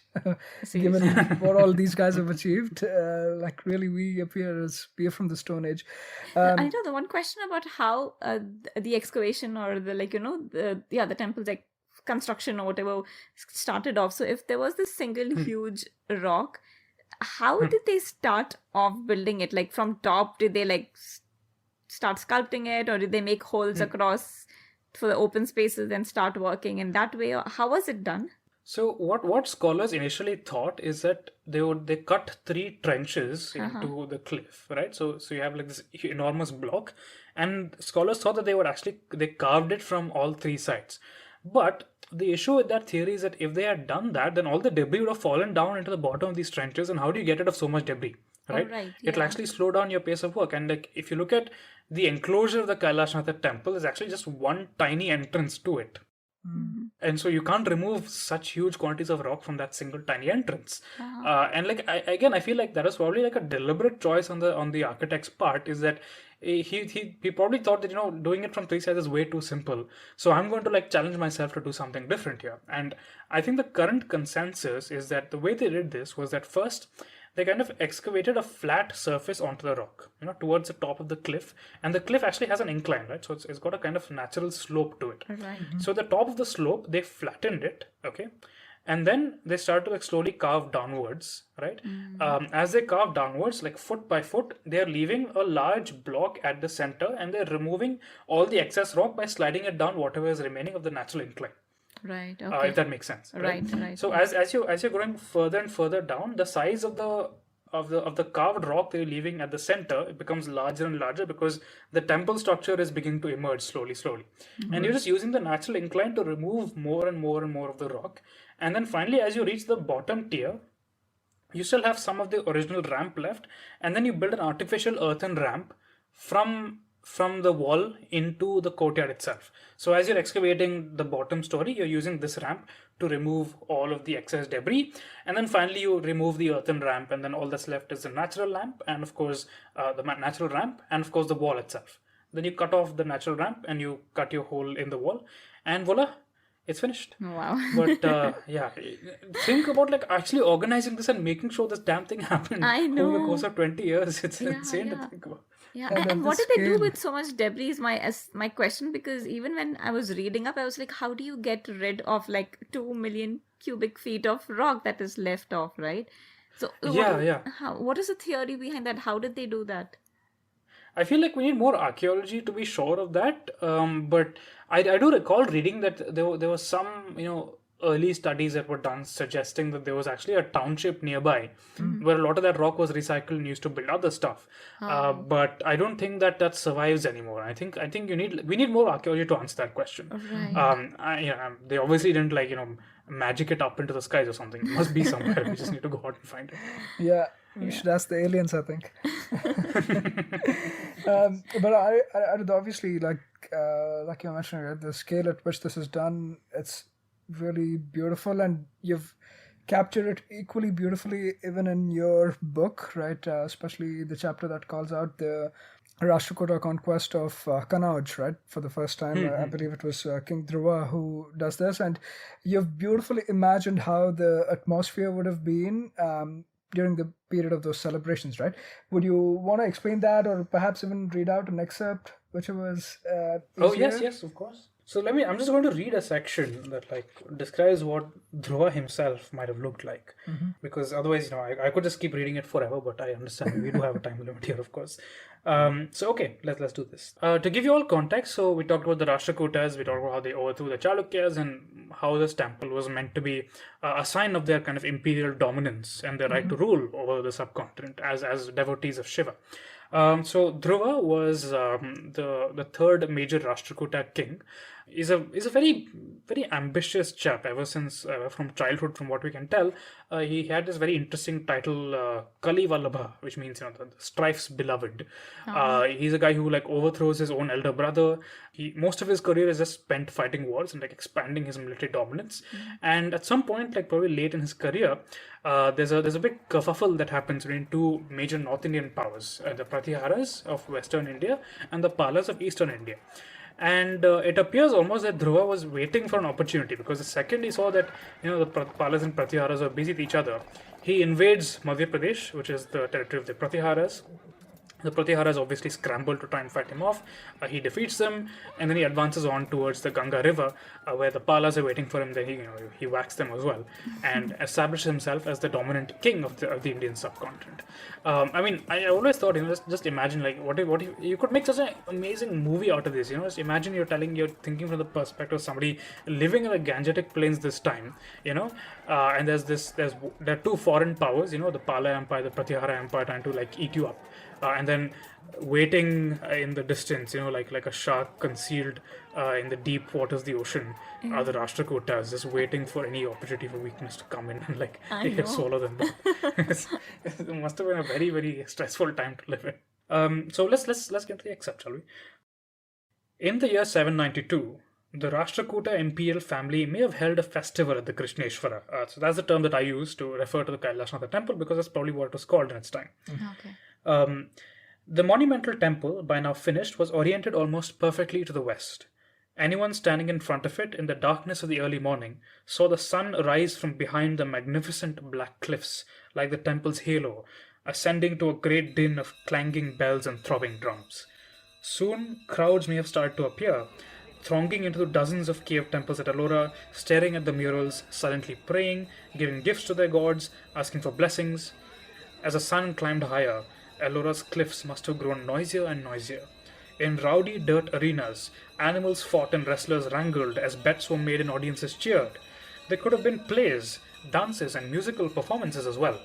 S3: given
S2: Seriously.
S3: what all these guys have achieved. Like really, we appear as we are from the Stone Age.
S2: I know the one question about how the excavation or the the temple's like construction or whatever started off. So if there was this single huge rock, how did they start off building it? Like from top, did they start sculpting it, or did they make holes across for the open spaces and start working in that way? Or how was it done?
S4: So what scholars initially thought is that they cut three trenches
S2: Uh-huh.
S4: into the cliff, right? So you have like this enormous block, and scholars thought that they carved it from all three sides. But the issue with that theory is that if they had done that, then all the debris would have fallen down into the bottom of these trenches, and how do you get rid of so much debris?
S2: Oh,
S4: Right?
S2: right.
S4: It'll
S2: Yeah.
S4: actually slow down your pace of work. And like if you look at the enclosure of the Kailashnath temple, there's actually just one tiny entrance to it.
S2: Mhm.
S4: And so you can't remove such huge quantities of rock from that single tiny entrance. And like I feel like that was probably like a deliberate choice on the architect's part. Is that he probably thought that doing it from three sides is way too simple. So I'm going to like challenge myself to do something different here. And I think the current consensus is that the way they did this was that first they kind of excavated a flat surface onto the rock, towards the top of the cliff. And the cliff actually has an incline, right? So it's got a kind of natural slope to it.
S2: Right.
S4: So the top of the slope, they flattened it, okay? And then they started to like slowly carve downwards, right? As they carve downwards, like foot by foot, they're leaving a large block at the center and they're removing all the excess rock by sliding it down whatever is remaining of the natural incline.
S2: Right.
S4: If
S2: Okay.
S4: that makes sense, right?
S2: Right.
S4: So as you're going further and further down, the size of the carved rock they're leaving at the center, it becomes larger and larger because the temple structure is beginning to emerge slowly, and you're just using the natural incline to remove more and more and more of the rock. And then finally, as you reach the bottom tier, you still have some of the original ramp left, and then you build an artificial earthen ramp from the wall into the courtyard itself. So as you're excavating the bottom story, you're using this ramp to remove all of the excess debris, and then finally you remove the earthen ramp, and then all that's left is the natural ramp, and of course natural ramp, and of course the wall itself. Then you cut off the natural ramp and you cut your hole in the wall, and voila, it's finished.
S2: Wow.
S4: But yeah, think about like actually organizing this and making sure this damn thing happened
S2: I
S4: over the
S2: know.
S4: course of 20 years. It's
S2: Yeah,
S4: insane to
S2: yeah.
S4: think about.
S2: Yeah,
S3: And
S2: and
S3: at
S2: what
S3: this
S2: did they do
S3: scale,
S2: with so much debris is my question, because even when I was reading up, I was like, how do you get rid of like 2 million cubic feet of rock that is left off, right? So
S4: Yeah.
S2: what is the theory behind that? How did they do that?
S4: I feel like we need more archaeology to be sure of that. But I do recall reading that there was some early studies that were done suggesting that there was actually a township nearby where a lot of that rock was recycled and used to build other stuff. But I don't think that survives anymore. I think we need more archaeology to answer that question.
S2: Right.
S4: They obviously didn't like magic it up into the skies or something. It must be somewhere. We just need to go out and find it.
S3: yeah, we should ask the aliens, I think. But I'd obviously like you mentioned, right, the scale at which this is done, it's really beautiful, and you've captured it equally beautifully even in your book, right? Especially the chapter that calls out the Rashtrakuta conquest of Kannauj, right? For the first time, I believe it was King Dhruva who does this, and you've beautifully imagined how the atmosphere would have been during the period of those celebrations, right? Would you want to explain that, or perhaps even read out an excerpt, whichever is
S4: Oh
S3: easier?
S4: yes, of course. So I'm just going to read a section that like describes what Dhruva himself might have looked like, because otherwise, I could just keep reading it forever. But I understand we do have a time limit here, of course. So okay, let's do this. To give you all context, so we talked about the Rashtrakutas, we talked about how they overthrew the Chalukyas, and how this temple was meant to be a sign of their kind of imperial dominance and their right to rule over the subcontinent as devotees of Shiva. So Dhruva was the third major Rashtrakuta king. Is a very ambitious chap ever since from childhood. From what we can tell, he had this very interesting title, Kali Vallabha, which means the strife's beloved. He's a guy who like overthrows his own elder brother. Most of his career is just spent fighting wars and like expanding his military dominance. And at some point, like probably late in his career, there's a big kerfuffle that happens between two major North Indian powers, the Pratiharas of Western India and the Palas of Eastern India. And it appears almost that Dhruva was waiting for an opportunity, because the second he saw that the Palas and Pratiharas are busy with each other, he invades Madhya Pradesh, which is the territory of the Pratiharas. The Pratiharas obviously scramble to try and fight him off. He defeats them, and then he advances on towards the Ganga River, where the Palas are waiting for him. Then he whacks them as well, and establishes himself as the dominant king of the Indian subcontinent. I always thought, just imagine like what if you could make such an amazing movie out of this. Just imagine you're thinking from the perspective of somebody living in the Gangetic Plains this time. And there are two foreign powers. The Pala Empire, the Pratihara Empire, trying to like eat you up. And then waiting in the distance, like a shark concealed in the deep waters of the ocean, are the Rashtrakutas, just waiting for any opportunity for weakness to come in and like swallow them. It must have been a very, very stressful time to live in. So let's get to the excerpt, shall we? In the year 792, the Rashtrakuta imperial family may have held a festival at the Krishneshwara. So that's the term that I use to refer to the Kailasnath temple, because that's probably what it was called in its time.
S2: Okay.
S4: The monumental temple, by now finished, was oriented almost perfectly to the west. Anyone standing in front of it in the darkness of the early morning saw the sun rise from behind the magnificent black cliffs like the temple's halo, ascending to a great din of clanging bells and throbbing drums. Soon, crowds may have started to appear, thronging into the dozens of cave temples at Ellora, staring at the murals, silently praying, giving gifts to their gods, asking for blessings. As the sun climbed higher, Ellora's cliffs must have grown noisier and noisier. In rowdy dirt arenas, animals fought and wrestlers wrangled as bets were made and audiences cheered. There could have been plays, dances, and musical performances as well.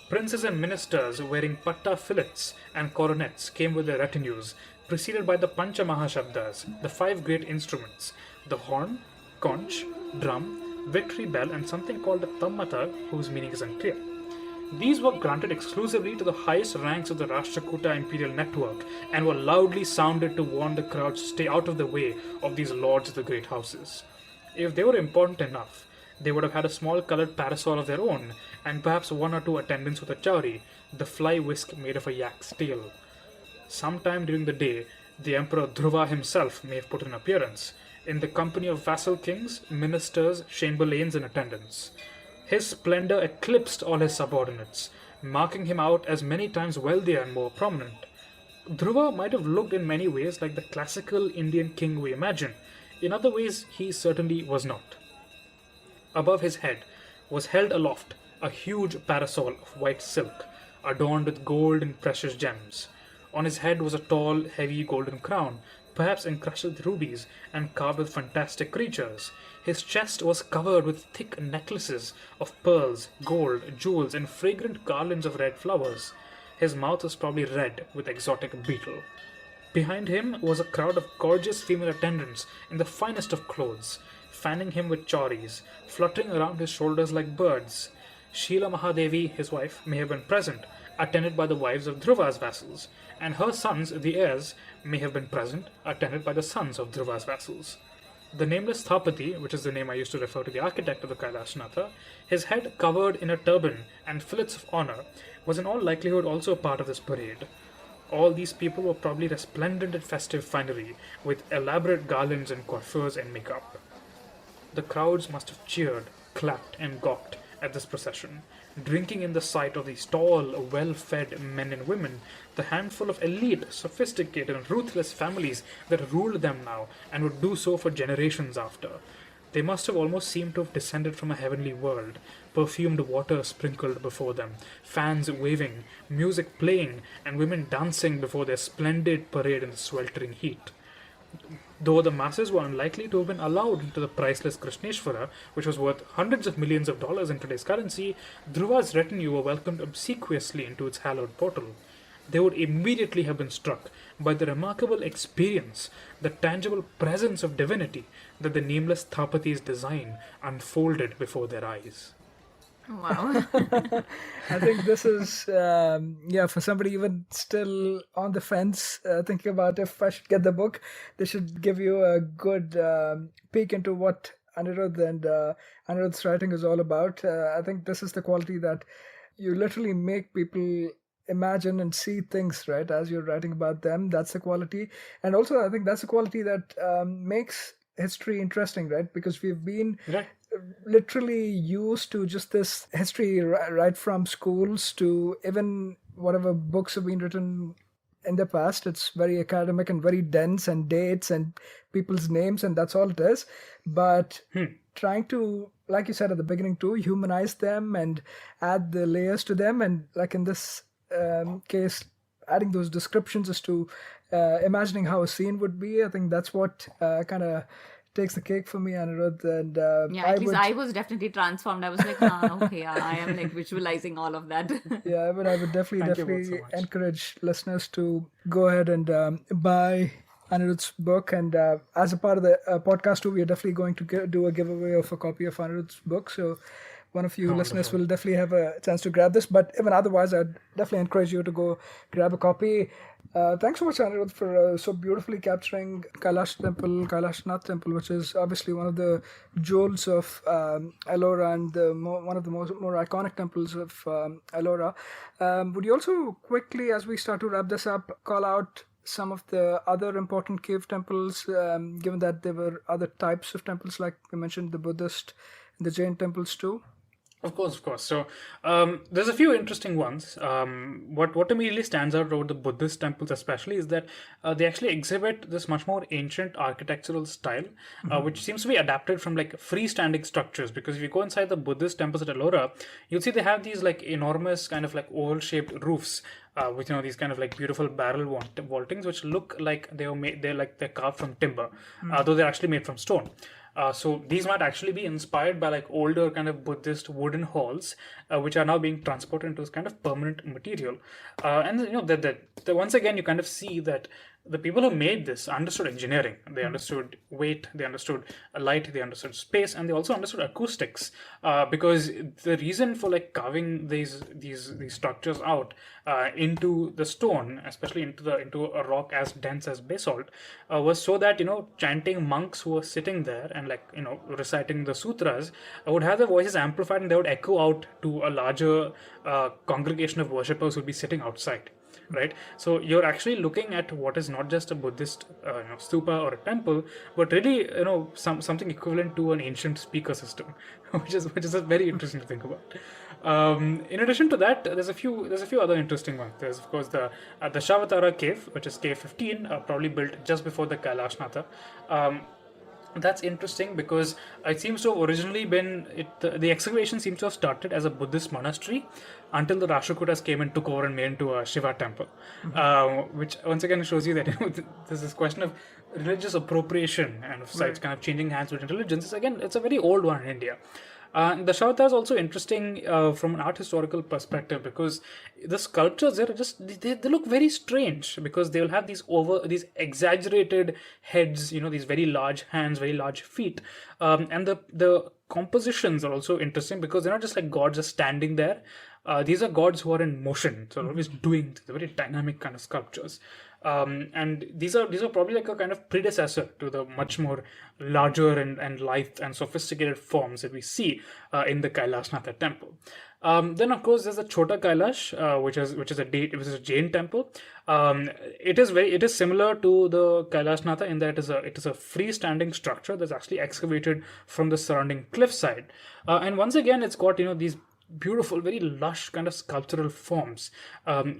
S4: Princes and ministers wearing patta fillets and coronets came with their retinues, preceded by the Pancha Mahashabdas, the 5 great instruments: the horn, conch, drum, victory bell, and something called the tammata, whose meaning is unclear. These were granted exclusively to the highest ranks of the Rashtrakuta imperial network and were loudly sounded to warn the crowds to stay out of the way of these lords of the great houses. If they were important enough, they would have had a small coloured parasol of their own, and perhaps 1 or 2 attendants with a chowri, the fly whisk made of a yak's tail. Sometime during the day, the Emperor Dhruva himself may have put in appearance, in the company of vassal kings, ministers, chamberlains, and attendants. His splendor eclipsed all his subordinates, marking him out as many times wealthier and more prominent. Dhruva might have looked in many ways like the classical Indian king we imagine. In other ways, he certainly was not. Above his head was held aloft a huge parasol of white silk, adorned with gold and precious gems. On his head was a tall, heavy golden crown, perhaps encrusted with rubies and carved with fantastic creatures. His chest was covered with thick necklaces of pearls, gold, jewels, and fragrant garlands of red flowers. His mouth was probably red with exotic betel. Behind him was a crowd of gorgeous female attendants in the finest of clothes, fanning him with chauris, fluttering around his shoulders like birds. Sheila Mahadevi, his wife, may have been present, attended by the wives of Dhruva's vassals, and her sons, the heirs, may have been present, attended by the sons of Dhruva's vassals. The nameless Thapati, which is the name I used to refer to the architect of the Kailasnatha, his head covered in a turban and fillets of honor, was in all likelihood also a part of this parade. All these people were probably resplendent in festive finery, with elaborate garlands and coiffures and makeup. The crowds must have cheered, clapped, and gawked at this procession. drinking in the sight of these tall, well-fed men and women, the handful of elite, sophisticated, and ruthless families that ruled them now and would do so for generations after. They must have almost seemed to have descended from a heavenly world, perfumed water sprinkled before them, fans waving, music playing, and women dancing before their splendid parade in the sweltering heat. Though the masses were unlikely to have been allowed into the priceless Krishneshwara, which was worth hundreds of millions of dollars in today's currency, Dhruva's retinue were welcomed obsequiously into its hallowed portal. They would immediately have been struck by the remarkable experience, the tangible presence of divinity that the nameless Thapati's design unfolded before their eyes.
S2: Wow.
S3: I think this is, for somebody even still on the fence, thinking about if I should get the book, they should give you a good peek into what Anirudh and Anirudh's writing is all about. I think this is the quality that you literally make people imagine and see things, right, as you're writing about them. That's the quality. And also, I think that's the quality that makes history interesting, right? Because we've been literally used to just this history right from schools to even whatever books have been written in the past. It's very academic and very dense and dates and people's names, and that's all it is. But trying to, like you said at the beginning too, humanize them and add the layers to them, and like in this case, adding those descriptions as to imagining how a scene would be, I think that's what kind of takes the cake for me, Anirudh. And
S2: I was definitely transformed. I was like, okay, I am like visualizing all of that.
S3: Yeah, but I would definitely encourage listeners to go ahead and buy Anirudh's book. And as a part of the podcast too, we are definitely going to do a giveaway of a copy of Anirudh's book. So one of you listeners will definitely have a chance to grab this. But even otherwise, I'd definitely encourage you to go grab a copy. Thanks so much, Anirudh, for so beautifully capturing Kailashnath Temple, which is obviously one of the jewels of Ellora and one of the more iconic temples of Ellora. Would you also quickly, as we start to wrap this up, call out some of the other important cave temples, given that there were other types of temples, like you mentioned, the Buddhist and the Jain temples too?
S4: Of course. So there's a few interesting ones. What immediately stands out about the Buddhist temples especially is that they actually exhibit this much more ancient architectural style, which seems to be adapted from like freestanding structures. Because if you go inside the Buddhist temples at Ellora, you'll see they have these like enormous kind of like oval-shaped roofs with these kind of like beautiful barrel vaultings, which look like they're carved from timber, though they're actually made from stone. So these might actually be inspired by like older kind of Buddhist wooden halls, which are now being transported into this kind of permanent material. And the once again, you kind of see that the people who made this understood engineering. They understood weight, they understood light, they understood space, and they also understood acoustics. Because the reason for like carving these structures out into the stone, especially into a rock as dense as basalt, was so that chanting monks who were sitting there and like reciting the sutras would have their voices amplified, and they would echo out to a larger congregation of worshippers who would be sitting outside. Right, so you're actually looking at what is not just a Buddhist stupa or a temple, but really something equivalent to an ancient speaker system, which is very interesting to think about. In addition to that, there's a few other interesting ones. There's of course the Shavatara cave, which is cave 15, probably built just before the Kailashnatha. That's interesting because it seems to have originally been the excavation seems to have started as a Buddhist monastery until the Rashtrakutas came and took over and made into a Shiva temple, which once again shows you that there's this question of religious appropriation and of sites kind of changing hands with religions. It's a very old one in India. The Shavatara is also interesting from an art historical perspective because the sculptures there they look very strange because they will have these exaggerated heads, these very large hands, very large feet, and the compositions are also interesting because they're not just like gods just standing there. These are gods who are in motion, so always doing things, very dynamic kind of sculptures. And these are probably like a kind of predecessor to the much more larger and lithe and sophisticated forms that we see in the Kailashnatha temple. Then of course there's the Chota Kailash, which is a Jain temple. It is similar to the Kailashnatha in that it is a freestanding structure that's actually excavated from the surrounding cliffside, and once again it's got these beautiful, very lush kind of sculptural forms.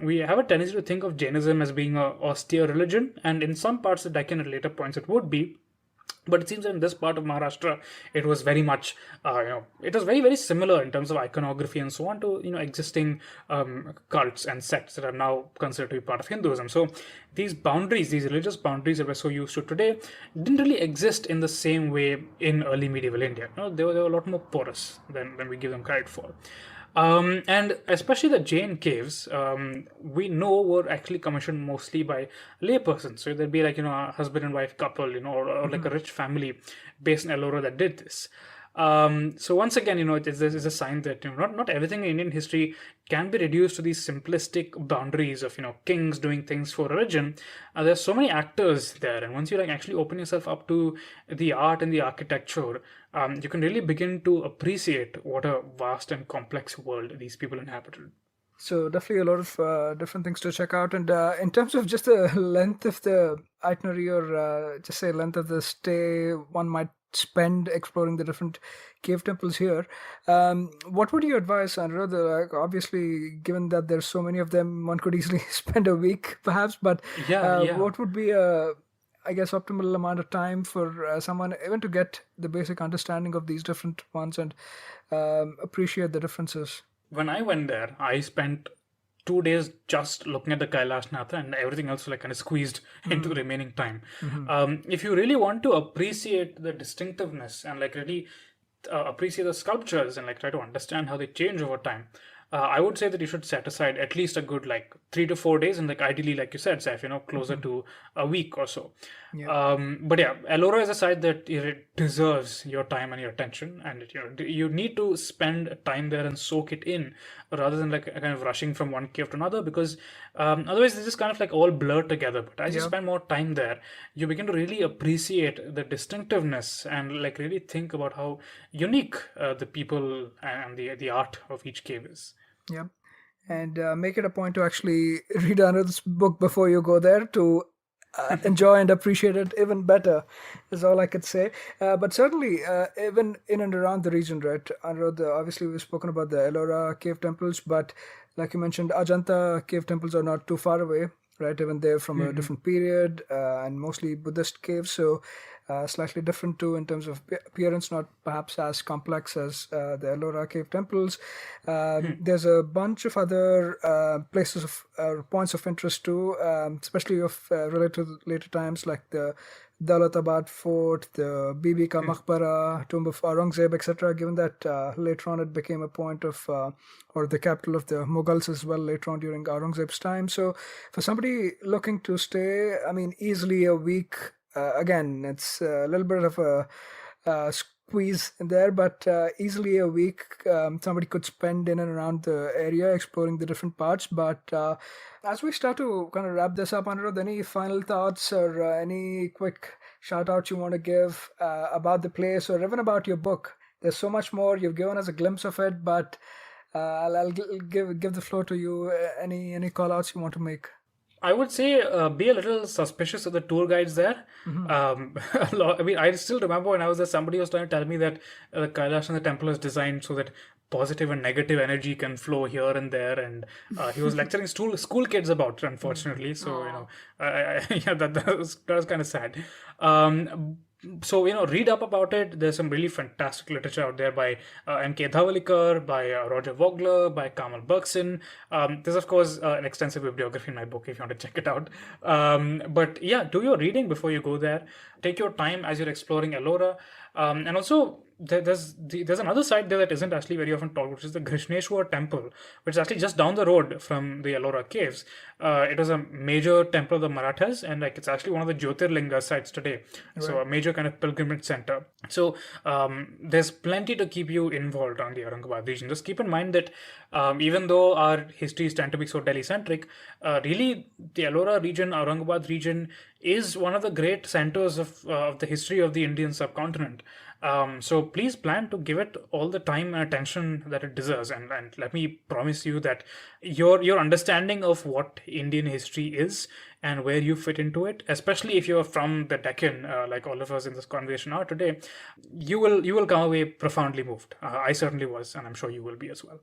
S4: We have a tendency to think of Jainism as being a austere religion, and in some parts of Deccan at later points it would be. But it seems that in this part of Maharashtra, it was very much, it was very, very similar in terms of iconography and so on to, existing cults and sects that are now considered to be part of Hinduism. So these boundaries, these religious boundaries that we're so used to today, didn't really exist in the same way in early medieval India. They were a lot more porous than we give them credit for. And especially the Jain caves, we know were actually commissioned mostly by laypersons. So there'd be like, a husband and wife couple, or like a rich family based in Ellora that did this. So once again, it is a sign that not everything in Indian history can be reduced to these simplistic boundaries of kings doing things for religion. There's so many actors there, and once you like actually open yourself up to the art and the architecture, you can really begin to appreciate what a vast and complex world these people inhabited.
S3: So definitely a lot of different things to check out. And in terms of just the length of the itinerary, or just say length of the stay one might spend exploring the different cave temples here, what would you advise, Anirudh? Like, obviously, given that there's so many of them, one could easily spend a week, perhaps. But
S4: Yeah.
S3: what would be a, I guess, optimal amount of time for someone even to get the basic understanding of these different ones and appreciate the differences?
S4: When I went there, I spent 2 days just looking at the Kailash Natha, and everything else was like kind of squeezed into the remaining time. If you really want to appreciate the distinctiveness and like really appreciate the sculptures and like try to understand how they change over time, I would say that you should set aside at least a good like 3 to 4 days, and like ideally, like you said, Saif, closer to a week or so. But yeah, Ellora is a site that it deserves your time and your attention, and you need to spend time there and soak it in, rather than like kind of rushing from one cave to another, because otherwise they just kind of like all blur together. But as you spend more time there, you begin to really appreciate the distinctiveness and like really think about how unique the people and the art of each cave is.
S3: Yeah. And make it a point to actually read another book before you go there to enjoy and appreciate it even better, is all I could say. But certainly, even in and around the region, right? Obviously, we've spoken about the Ellora cave temples, but like you mentioned, Ajanta cave temples are not too far away, right? Even they're from a different period and mostly Buddhist caves. So slightly different too in terms of appearance, not perhaps as complex as the Ellora cave temples. There's a bunch of other places of points of interest too, especially of related to later times, like the Daulatabad Fort, the Bibi Ka Maqbara, Tomb of Aurangzeb, etc. Given that later on it became a point of, or the capital of the Mughals as well later on during Aurangzeb's time. So for somebody looking to stay, I mean, easily a week. Again, it's a little bit of a squeeze in there, but easily a week somebody could spend in and around the area exploring the different parts. But as we start to kind of wrap this up, Anirudh, any final thoughts or any quick shout outs you want to give about the place or even about your book? There's so much more. You've given us a glimpse of it, but I'll give the floor to you. Any call outs you want to make?
S4: I would say be a little suspicious of the tour guides there. I mean, I still remember when I was there, somebody was trying to tell me that the Kailash and the temple is designed so that positive and negative energy can flow here and there, and he was lecturing school kids about it, unfortunately. So yeah, that was kind of sad. So read up about it. There's some really fantastic literature out there by M.K. Dhavalikar, by Roger Vogler, by Kamal Bergson. There's of course an extensive bibliography in my book if you want to check it out. But yeah, do your reading before you go there. Take your time as you're exploring Ellora, and also there's another site there that isn't actually very often talked, which is the Grishneshwar temple, which is actually just down the road from the Ellora caves. It was a major temple of the Marathas, and like it's actually one of the Jyotirlinga sites today. Right. So a major kind of pilgrimage center. So there's plenty to keep you involved on the Aurangabad region. Just keep in mind that even though our histories tend to be so Delhi centric, really the Ellora region, Aurangabad region is one of the great centers of the history of the Indian subcontinent. So please plan to give it all the time and attention that it deserves, and let me promise you that your understanding of what Indian history is and where you fit into it, especially if you're from the Deccan, like all of us in this conversation are today, you will come away profoundly moved. I certainly was, and I'm sure you will be as well.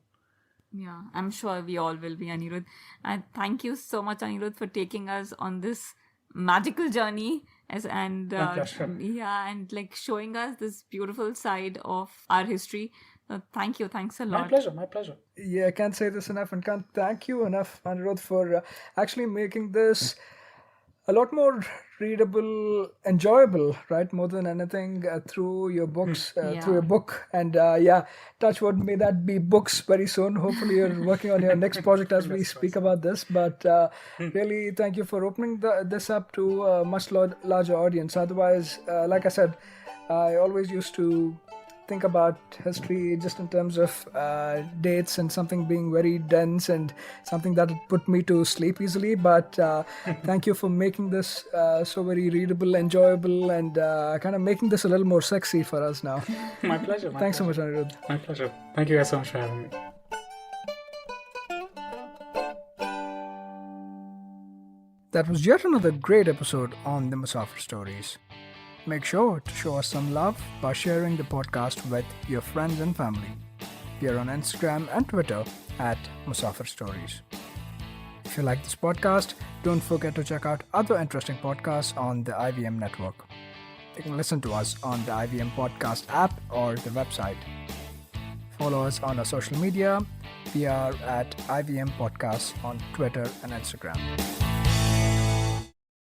S2: Yeah, I'm sure we all will be, Anirudh. And thank you so much, Anirudh, for taking us on this magical journey
S4: My pleasure.
S2: yeah, and like showing us this beautiful side of our history. So thank you. Thanks a
S4: My
S2: lot.
S4: pleasure. My pleasure.
S3: Yeah, I can't say this enough and can't thank you enough, Anirudh, for actually making this a lot more readable, enjoyable, right? More than anything, through your books, through
S2: Yeah.
S3: your book. And yeah, touch wood, may that be books very soon. Hopefully, you're working on your next project as we
S4: Fingers
S3: speak
S4: crossed.
S3: about this. But really, thank you for opening this up to a much larger audience. Otherwise, like I said, I always used to think about history just in terms of dates and something being very dense and something that would put me to sleep easily. But thank you for making this so very readable, enjoyable, and kind of making this a little more sexy for us now.
S4: My pleasure. My
S3: Thanks so much,
S4: pleasure.
S3: Anirudh.
S4: My pleasure. Thank you guys so much for having me.
S3: That was yet another great episode on the Musafir Stories. Make sure to show us some love by sharing the podcast with your friends and family. We are on Instagram and Twitter at Musafir Stories. If you like this podcast, don't forget to check out other interesting podcasts on the IVM network. You can listen to us on the IVM podcast app or the website. Follow us on our social media. We are at IVM Podcasts on Twitter and Instagram.